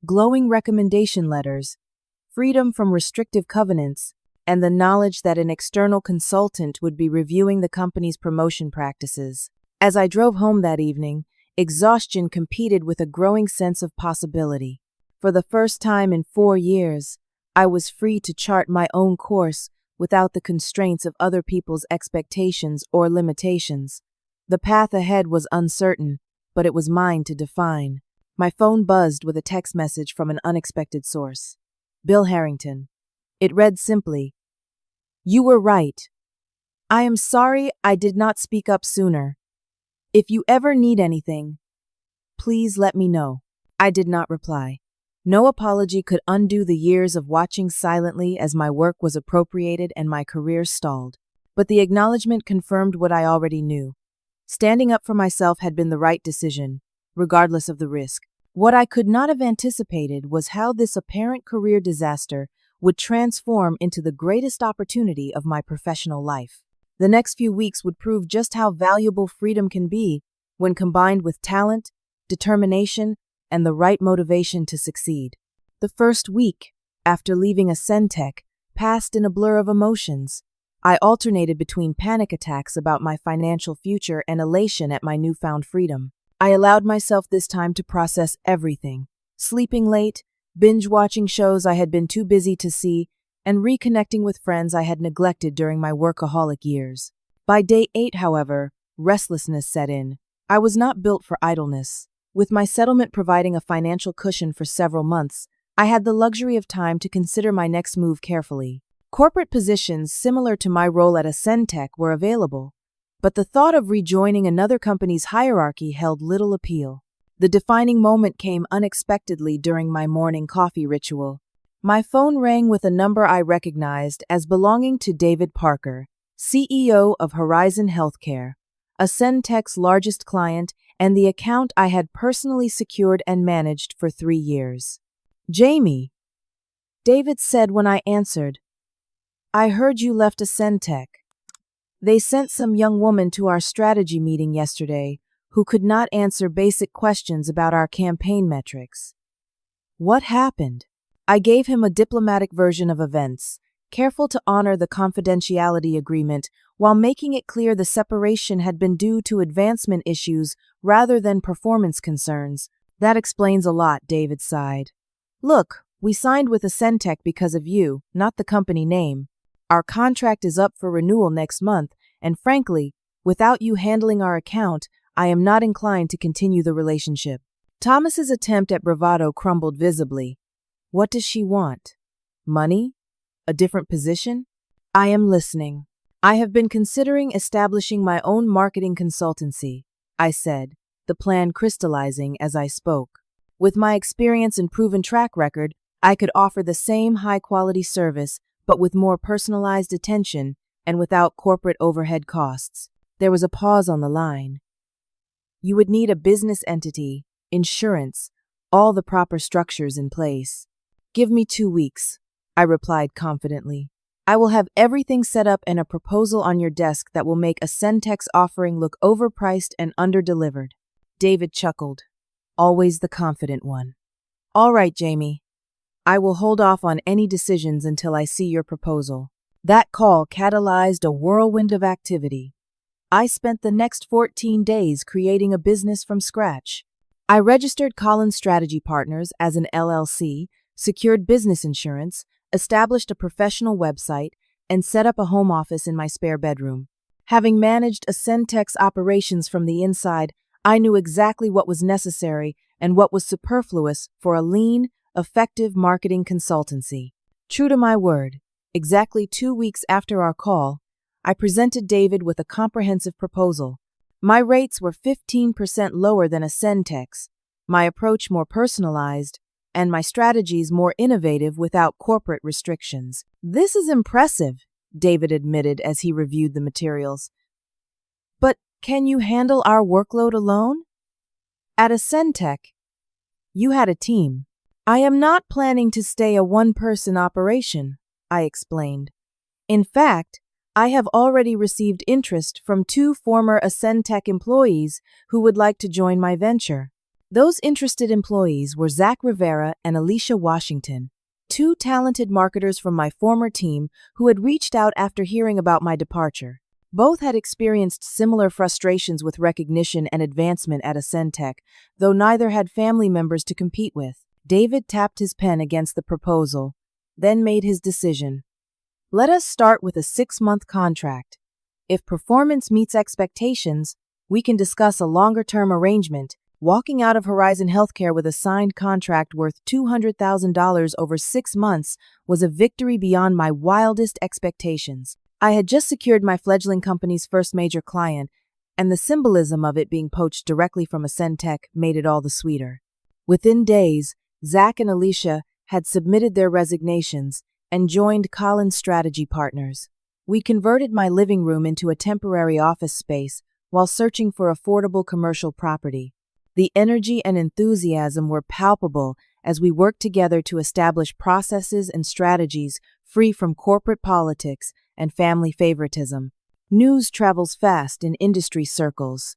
glowing recommendation letters, freedom from restrictive covenants, and the knowledge that an external consultant would be reviewing the company's promotion practices. As I drove home that evening, exhaustion competed with a growing sense of possibility. For the first time in 4 years, I was free to chart my own course without the constraints of other people's expectations or limitations. The path ahead was uncertain, but it was mine to define. My phone buzzed with a text message from an unexpected source. Bill Harrington. It read simply, "You were right. I am sorry I did not speak up sooner. If you ever need anything, please let me know." I did not reply. No apology could undo the years of watching silently as my work was appropriated and my career stalled. But the acknowledgement confirmed what I already knew. Standing up for myself had been the right decision, regardless of the risk. What I could not have anticipated was how this apparent career disaster would transform into the greatest opportunity of my professional life. The next few weeks would prove just how valuable freedom can be when combined with talent, determination, and the right motivation to succeed. The first week, after leaving Ascentech, passed in a blur of emotions. I alternated between panic attacks about my financial future and elation at my newfound freedom. I allowed myself this time to process everything, sleeping late, binge-watching shows I had been too busy to see, and reconnecting with friends I had neglected during my workaholic years. By day 8, however, restlessness set in. I was not built for idleness. With my settlement providing a financial cushion for several months, I had the luxury of time to consider my next move carefully. Corporate positions similar to my role at Ascentech were available, but the thought of rejoining another company's hierarchy held little appeal. The defining moment came unexpectedly during my morning coffee ritual. My phone rang with a number I recognized as belonging to David Parker, CEO of Horizon Healthcare, Ascentech's largest client and the account I had personally secured and managed for 3 years. "Jamie," David said when I answered, "I heard you left Ascentech. They sent some young woman to our strategy meeting yesterday who could not answer basic questions about our campaign metrics." What happened? I gave him a diplomatic version of events, careful to honor the confidentiality agreement while making it clear the separation had been due to advancement issues rather than performance concerns. "That explains a lot," David sighed. "Look, we signed with Ascentech because of you, not the company name. Our contract is up for renewal next month, and frankly, without you handling our account, I am not inclined to continue the relationship." Thomas's attempt at bravado crumbled visibly. What does she want? Money? A different position? I am listening. "I have been considering establishing my own marketing consultancy," I said, the plan crystallizing as I spoke. With my experience and proven track record, I could offer the same high-quality service, but with more personalized attention and without corporate overhead costs. There was a pause on the line. You would need a business entity, insurance, all the proper structures in place. Give me 2 weeks, I replied confidently. I will have everything set up and a proposal on your desk that will make a Centec's offering look overpriced and underdelivered. David chuckled. Always the confident one. All right, Jamie. I will hold off on any decisions until I see your proposal. That call catalyzed a whirlwind of activity. I spent the next 14 days creating a business from scratch. I registered Collins Strategy Partners as an LLC, secured business insurance, established a professional website, and set up a home office in my spare bedroom. Having managed a Centec's operations from the inside, I knew exactly what was necessary and what was superfluous for a lean, effective marketing consultancy. True to my word, exactly 2 weeks after our call, I presented David with a comprehensive proposal. My rates were 15% lower than a Centec's, my approach more personalized, and my strategies more innovative without corporate restrictions. This is impressive, David admitted as he reviewed the materials. But can you handle our workload alone? At a Centec, you had a team. I am not planning to stay a one-person operation, I explained. In fact, I have already received interest from 2 former Centec employees who would like to join my venture. Those interested employees were Zach Rivera and Alicia Washington, 2 talented marketers from my former team who had reached out after hearing about my departure. Both had experienced similar frustrations with recognition and advancement at a Centec, though neither had family members to compete with. David tapped his pen against the proposal, then made his decision. Let us start with a 6-month contract. If performance meets expectations, we can discuss a longer-term arrangement. Walking out of Horizon Healthcare with a signed contract worth $200,000 over 6 months was a victory beyond my wildest expectations. I had just secured my fledgling company's first major client, and the symbolism of it being poached directly from a Centec made it all the sweeter. Within days, Zach and Alicia had submitted their resignations and joined Collins Strategy Partners. We converted my living room into a temporary office space while searching for affordable commercial property. The energy and enthusiasm were palpable as we worked together to establish processes and strategies free from corporate politics and family favoritism. News travels fast in industry circles.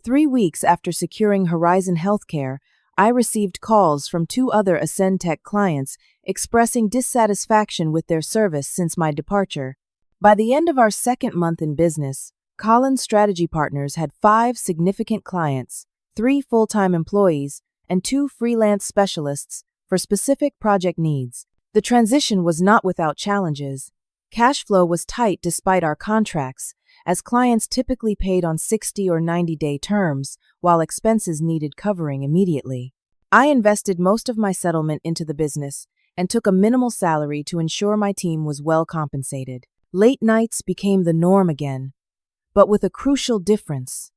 3 weeks after securing Horizon Healthcare, I received calls from 2 other Centec clients expressing dissatisfaction with their service since my departure. By the end of our 2nd month in business, Collins Strategy Partners had 5 significant clients, 3 full-time employees, and 2 freelance specialists for specific project needs. The transition was not without challenges. Cash flow was tight despite our contracts, as clients typically paid on 60 or 90-day terms, while expenses needed covering immediately. I invested most of my settlement into the business and took a minimal salary to ensure my team was well compensated. Late nights became the norm again, but with a crucial difference.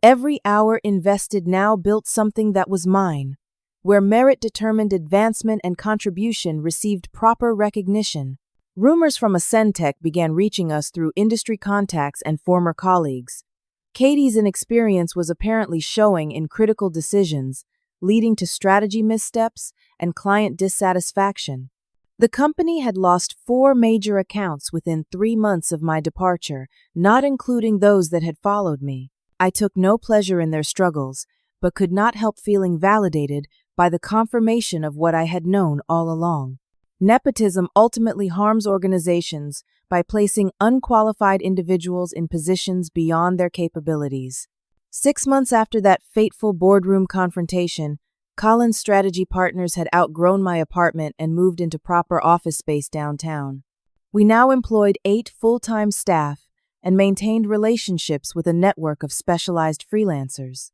Every hour invested now built something that was mine, where merit-determined advancement and contribution received proper recognition. Rumors from a Centec began reaching us through industry contacts and former colleagues. Katie's inexperience was apparently showing in critical decisions, leading to strategy missteps and client dissatisfaction. The company had lost 4 major accounts within 3 months of my departure, not including those that had followed me. I took no pleasure in their struggles, but could not help feeling validated by the confirmation of what I had known all along. Nepotism ultimately harms organizations by placing unqualified individuals in positions beyond their capabilities. 6 months after that fateful boardroom confrontation, Collins Strategy Partners had outgrown my apartment and moved into proper office space downtown. We now employed 8 full-time staff and maintained relationships with a network of specialized freelancers.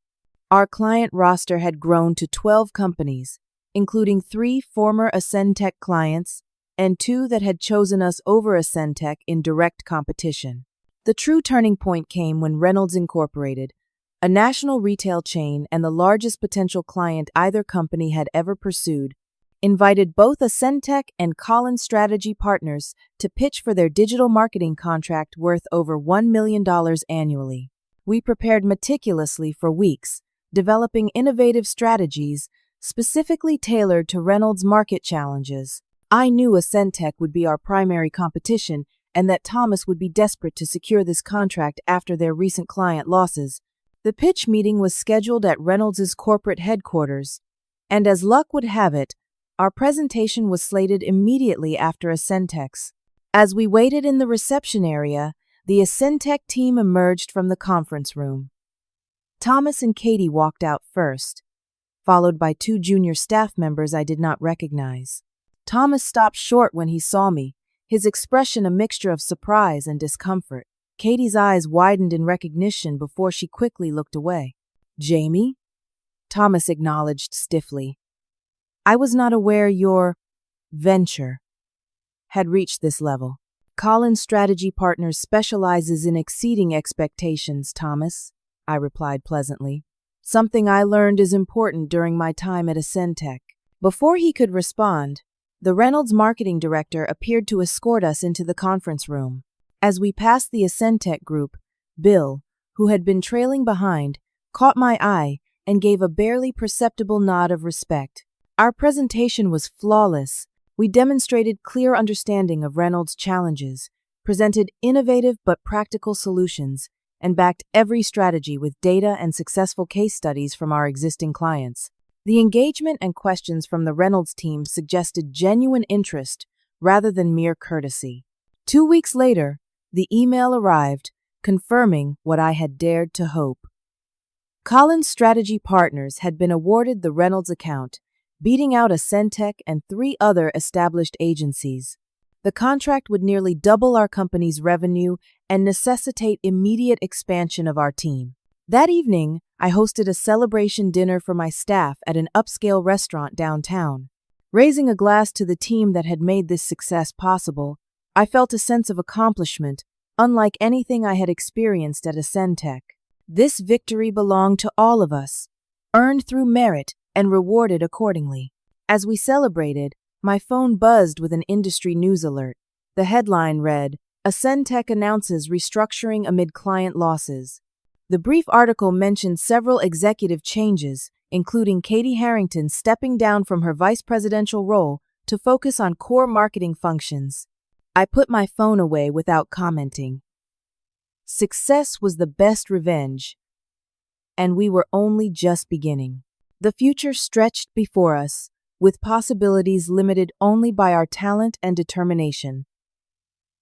Our client roster had grown to 12 companies, including 3 former Centec clients and 2 that had chosen us over Centec in direct competition. The true turning point came when Reynolds Incorporated, a national retail chain and the largest potential client either company had ever pursued, invited both Ascentech and Collins Strategy Partners to pitch for their digital marketing contract worth over $1 million annually. We prepared meticulously for weeks, developing innovative strategies specifically tailored to Reynolds' market challenges. I knew Ascentech would be our primary competition and that Thomas would be desperate to secure this contract after their recent client losses. The pitch meeting was scheduled at Reynolds' corporate headquarters, and as luck would have it, our presentation was slated immediately after Ascentech's. As we waited in the reception area, the Ascentech team emerged from the conference room. Thomas and Katie walked out first, followed by two junior staff members I did not recognize. Thomas stopped short when he saw me, his expression a mixture of surprise and discomfort. Katie's eyes widened in recognition before she quickly looked away. "Jamie?" Thomas acknowledged stiffly. "I was not aware your venture had reached this level. Collins Strategy Partners specializes in exceeding expectations, Thomas," I replied pleasantly. "Something I learned is important during my time at Ascentech." Before he could respond, the Reynolds marketing director appeared to escort us into the conference room. As we passed the Ascentech group, Bill, who had been trailing behind, caught my eye and gave a barely perceptible nod of respect. Our presentation was flawless. We demonstrated clear understanding of Reynolds' challenges, presented innovative but practical solutions, and backed every strategy with data and successful case studies from our existing clients. The engagement and questions from the Reynolds team suggested genuine interest rather than mere courtesy. 2 weeks later, the email arrived, confirming what I had dared to hope. Collins Strategy Partners had been awarded the Reynolds account, beating out Ascentech and 3 other established agencies. The contract would nearly double our company's revenue and necessitate immediate expansion of our team. That evening, I hosted a celebration dinner for my staff at an upscale restaurant downtown. Raising a glass to the team that had made this success possible, I felt a sense of accomplishment, unlike anything I had experienced at Ascentech. This victory belonged to all of us, earned through merit and rewarded accordingly. As we celebrated, my phone buzzed with an industry news alert. The headline read, "Ascentech announces restructuring amid client losses." The brief article mentioned several executive changes, including Katie Harrington stepping down from her vice presidential role to focus on core marketing functions. I put my phone away without commenting. Success was the best revenge, and we were only just beginning. The future stretched before us, with possibilities limited only by our talent and determination,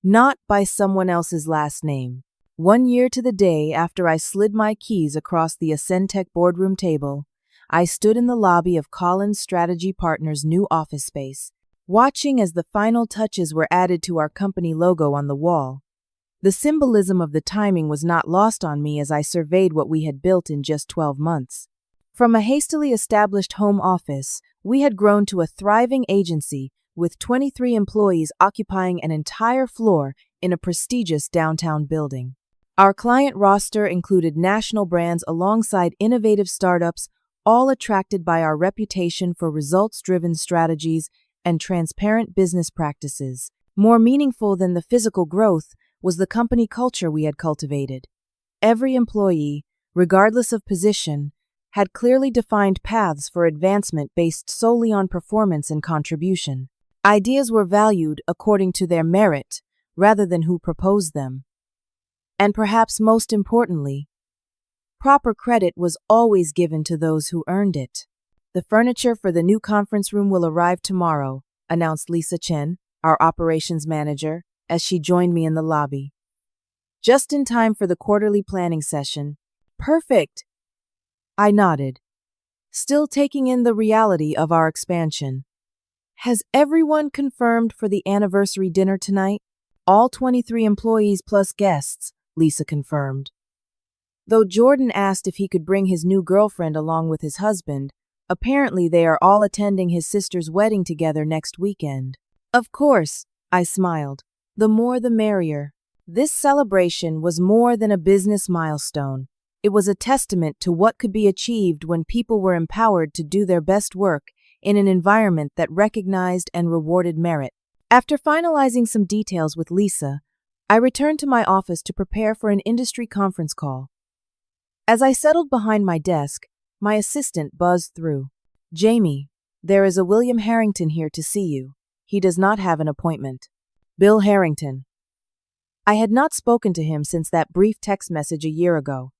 not by someone else's last name. 1 year to the day after I slid my keys across the Ascentech boardroom table, I stood in the lobby of Collins Strategy Partners' new office space, watching as the final touches were added to our company logo on the wall. The symbolism of the timing was not lost on me as I surveyed what we had built in just 12 months. From a hastily established home office, we had grown to a thriving agency with 23 employees occupying an entire floor in a prestigious downtown building. Our client roster included national brands alongside innovative startups, all attracted by our reputation for results-driven strategies and transparent business practices. More meaningful than the physical growth was the company culture we had cultivated. Every employee, regardless of position, had clearly defined paths for advancement based solely on performance and contribution. Ideas were valued according to their merit rather than who proposed them. And perhaps most importantly, proper credit was always given to those who earned it. "The furniture for the new conference room will arrive tomorrow," announced Lisa Chen, our operations manager, as she joined me in the lobby. "Just in time for the quarterly planning session." "Perfect!" I nodded, still taking in the reality of our expansion. "Has everyone confirmed for the anniversary dinner tonight?" "All 23 employees plus guests," Lisa confirmed. Though Jordan asked if he could bring his new girlfriend along with his husband, apparently they are all attending his sister's wedding together next weekend. "Of course," I smiled. "The more the merrier." This celebration was more than a business milestone. It was a testament to what could be achieved when people were empowered to do their best work in an environment that recognized and rewarded merit. After finalizing some details with Lisa, I returned to my office to prepare for an industry conference call. As I settled behind my desk, my assistant buzzed through. "Jamie, there is a William Harrington here to see you. He does not have an appointment." Bill Harrington. I had not spoken to him since that brief text message a year ago.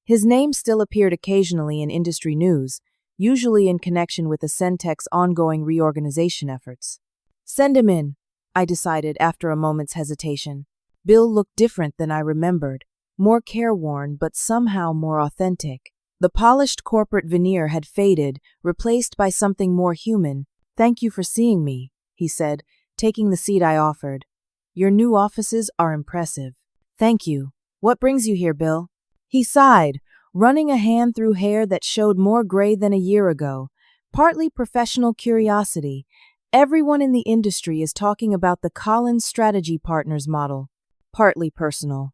His name still appeared occasionally in industry news, usually in connection with Ascentech's ongoing reorganization efforts. "Send him in," I decided after a moment's hesitation. Bill looked different than I remembered, more careworn but somehow more authentic. The polished corporate veneer had faded, replaced by something more human. "Thank you for seeing me," he said, taking the seat I offered. "Your new offices are impressive." "Thank you. What brings you here, Bill?" He sighed, running a hand through hair that showed more gray than a year ago. "Partly professional curiosity. Everyone in the industry is talking about the Collins Strategy Partners model. Partly personal."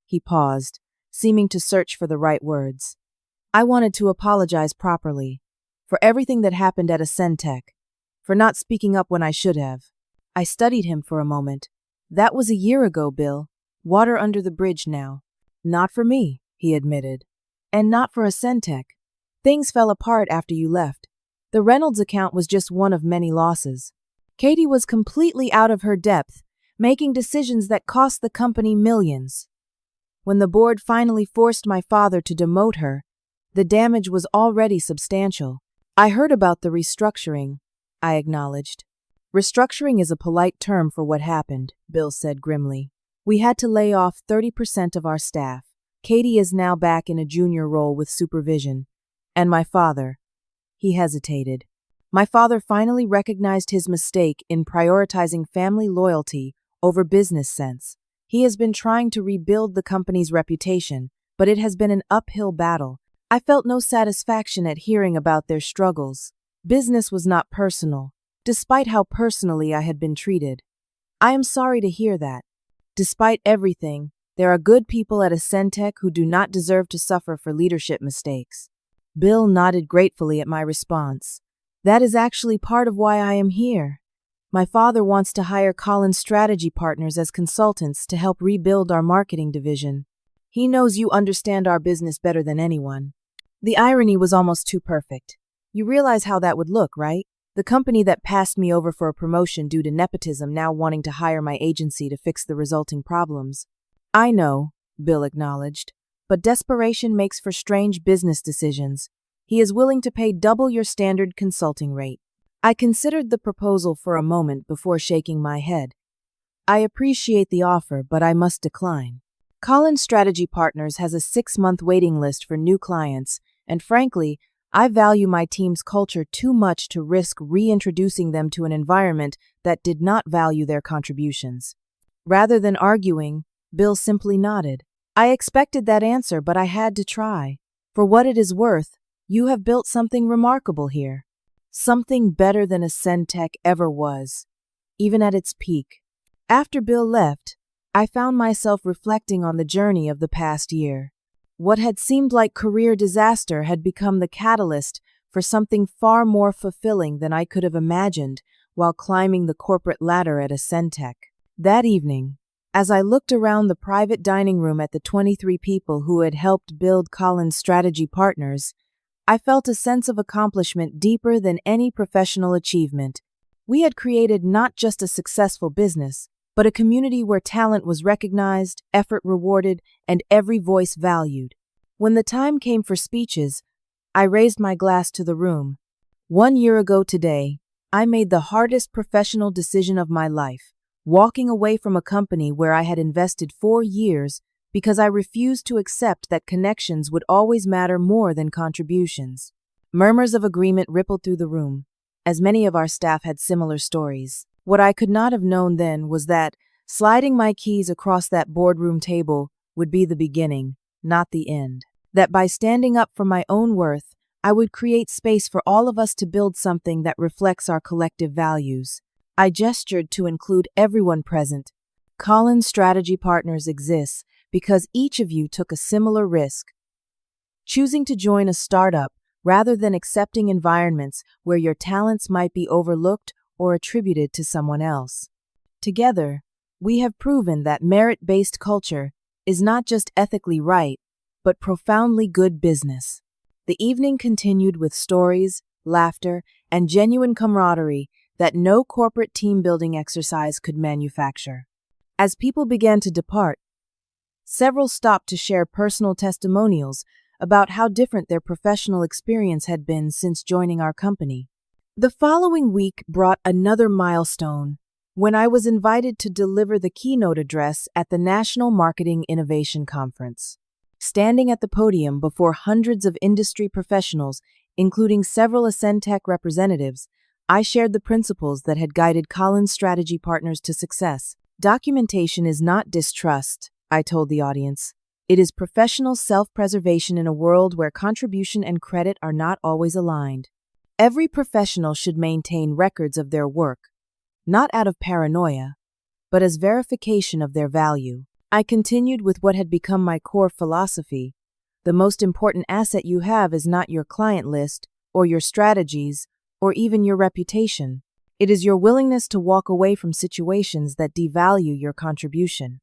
He paused, seeming to search for the right words. "I wanted to apologize properly for everything that happened at Ascentech, for not speaking up when I should have." I studied him for a moment. "That was a year ago, Bill. Water under the bridge now." "Not for me," he admitted. "And not for Ascentech. Things fell apart after you left. The Reynolds account was just one of many losses. Katie was completely out of her depth, making decisions that cost the company millions. When the board finally forced my father to demote her, the damage was already substantial." "I heard about the restructuring," I acknowledged. "Restructuring is a polite term for what happened," Bill said grimly. "We had to lay off 30% of our staff. Katie is now back in a junior role with supervision. And my father." He hesitated. "My father finally recognized his mistake in prioritizing family loyalty over business sense. He has been trying to rebuild the company's reputation, but it has been an uphill battle. I felt no satisfaction at hearing about their struggles. Business was not personal, despite how personally I had been treated. I am sorry to hear that. Despite everything, there are good people at Ascentech who do not deserve to suffer for leadership mistakes." Bill nodded gratefully at my response. "That is actually part of why I am here. My father wants to hire Collins Strategy Partners as consultants to help rebuild our marketing division. He knows you understand our business better than anyone." The irony was almost too perfect. You realize how that would look, right? The company that passed me over for a promotion due to nepotism now wanting to hire my agency to fix the resulting problems. "I know," Bill acknowledged, "but desperation makes for strange business decisions. He is willing to pay double your standard consulting rate." I considered the proposal for a moment before shaking my head. "I appreciate the offer, but I must decline. Collins Strategy Partners has a 6-month waiting list for new clients, and frankly, I value my team's culture too much to risk reintroducing them to an environment that did not value their contributions." Rather than arguing, Bill simply nodded. I expected that answer, but I had to try. "For what it is worth, you have built something remarkable here. Something better than Ascentech ever was, even at its peak." After Bill left, I found myself reflecting on the journey of the past year. What had seemed like career disaster had become the catalyst for something far more fulfilling than I could have imagined while climbing the corporate ladder at Ascentech. That evening, as I looked around the private dining room at the 23 people who had helped build Collins Strategy Partners, I felt a sense of accomplishment deeper than any professional achievement. We had created not just a successful business, but a community where talent was recognized, effort rewarded, and every voice valued. When the time came for speeches, I raised my glass to the room. 1 year ago today, I made the hardest professional decision of my life, walking away from a company where I had invested 4 years because I refused to accept that connections would always matter more than contributions. Murmurs of agreement rippled through the room, as many of our staff had similar stories. What I could not have known then was that sliding my keys across that boardroom table would be the beginning, not the end. That by standing up for my own worth, I would create space for all of us to build something that reflects our collective values. I gestured to include everyone present. Collins Strategy Partners exists because each of you took a similar risk. Choosing to join a startup rather than accepting environments where your talents might be overlooked or attributed to someone else. Together, we have proven that merit-based culture is not just ethically right, but profoundly good business. The evening continued with stories, laughter, and genuine camaraderie that no corporate team-building exercise could manufacture. As people began to depart, several stopped to share personal testimonials about how different their professional experience had been since joining our company. The following week brought another milestone when I was invited to deliver the keynote address at the National Marketing Innovation Conference. Standing at the podium before hundreds of industry professionals, including several Ascentech representatives, I shared the principles that had guided Collins Strategy Partners to success. Documentation is not distrust, I told the audience. It is professional self-preservation in a world where contribution and credit are not always aligned. Every professional should maintain records of their work, not out of paranoia, but as verification of their value. I continued with what had become my core philosophy. The most important asset you have is not your client list, or your strategies, or even your reputation. It is your willingness to walk away from situations that devalue your contribution.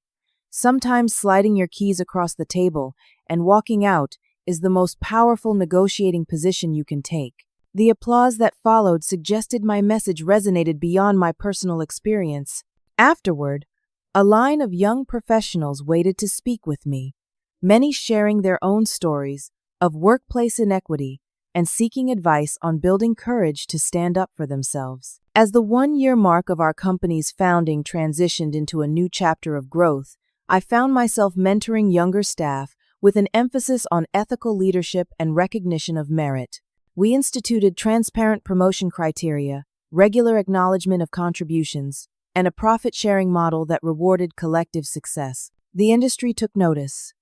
Sometimes sliding your keys across the table and walking out is the most powerful negotiating position you can take. The applause that followed suggested my message resonated beyond my personal experience. Afterward, a line of young professionals waited to speak with me, many sharing their own stories of workplace inequity and seeking advice on building courage to stand up for themselves. As the one-year mark of our company's founding transitioned into a new chapter of growth, I found myself mentoring younger staff with an emphasis on ethical leadership and recognition of merit. We instituted transparent promotion criteria, regular acknowledgement of contributions, and a profit-sharing model that rewarded collective success. The industry took notice.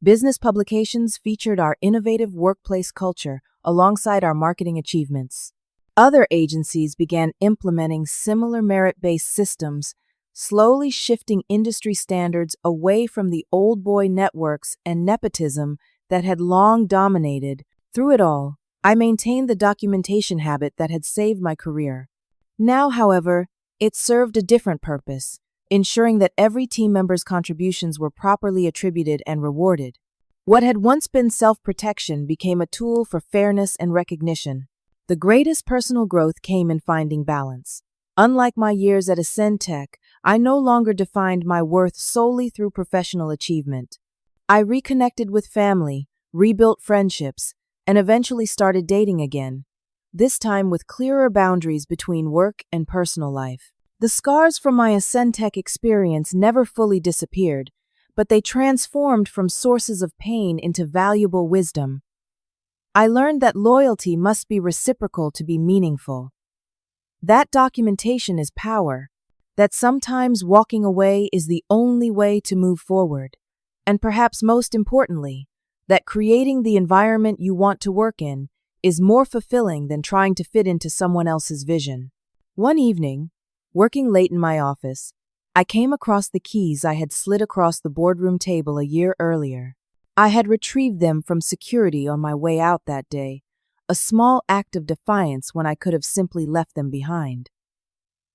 Business publications featured our innovative workplace culture alongside our marketing achievements. Other agencies began implementing similar merit-based systems, slowly shifting industry standards away from the old boy networks and nepotism that had long dominated. Through it all, I maintained the documentation habit that had saved my career. Now, however, it served a different purpose, ensuring that every team member's contributions were properly attributed and rewarded. What had once been self-protection became a tool for fairness and recognition. The greatest personal growth came in finding balance. Unlike my years at Ascentech, I no longer defined my worth solely through professional achievement. I reconnected with family, rebuilt friendships, and eventually started dating again, this time with clearer boundaries between work and personal life. The scars from my Ascentech experience never fully disappeared, but they transformed from sources of pain into valuable wisdom. I learned that loyalty must be reciprocal to be meaningful. That documentation is power, that sometimes walking away is the only way to move forward, and perhaps most importantly, that creating the environment you want to work in is more fulfilling than trying to fit into someone else's vision. One evening, working late in my office, I came across the keys I had slid across the boardroom table a year earlier. I had retrieved them from security on my way out that day, a small act of defiance when I could have simply left them behind.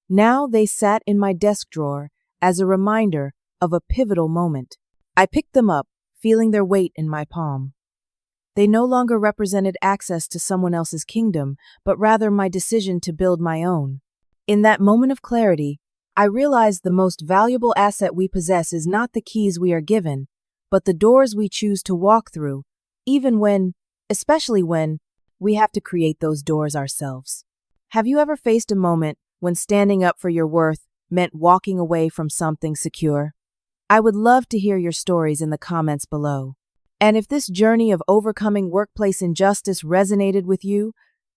Now they sat in my desk drawer as a reminder of a pivotal moment. I picked them up, feeling their weight in my palm. They no longer represented access to someone else's kingdom, but rather my decision to build my own. In that moment of clarity, I realized the most valuable asset we possess is not the keys we are given, but the doors we choose to walk through, especially when, we have to create those doors ourselves. Have you ever faced a moment when standing up for your worth meant walking away from something secure? I would love to hear your stories in the comments below. And if this journey of overcoming workplace injustice resonated with you,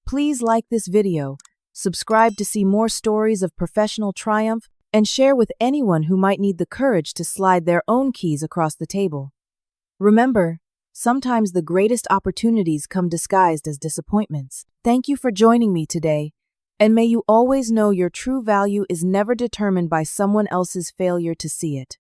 please like this video, subscribe to see more stories of professional triumph, and share with anyone who might need the courage to slide their own keys across the table. Remember, sometimes the greatest opportunities come disguised as disappointments. Thank you for joining me today, and may you always know your true value is never determined by someone else's failure to see it.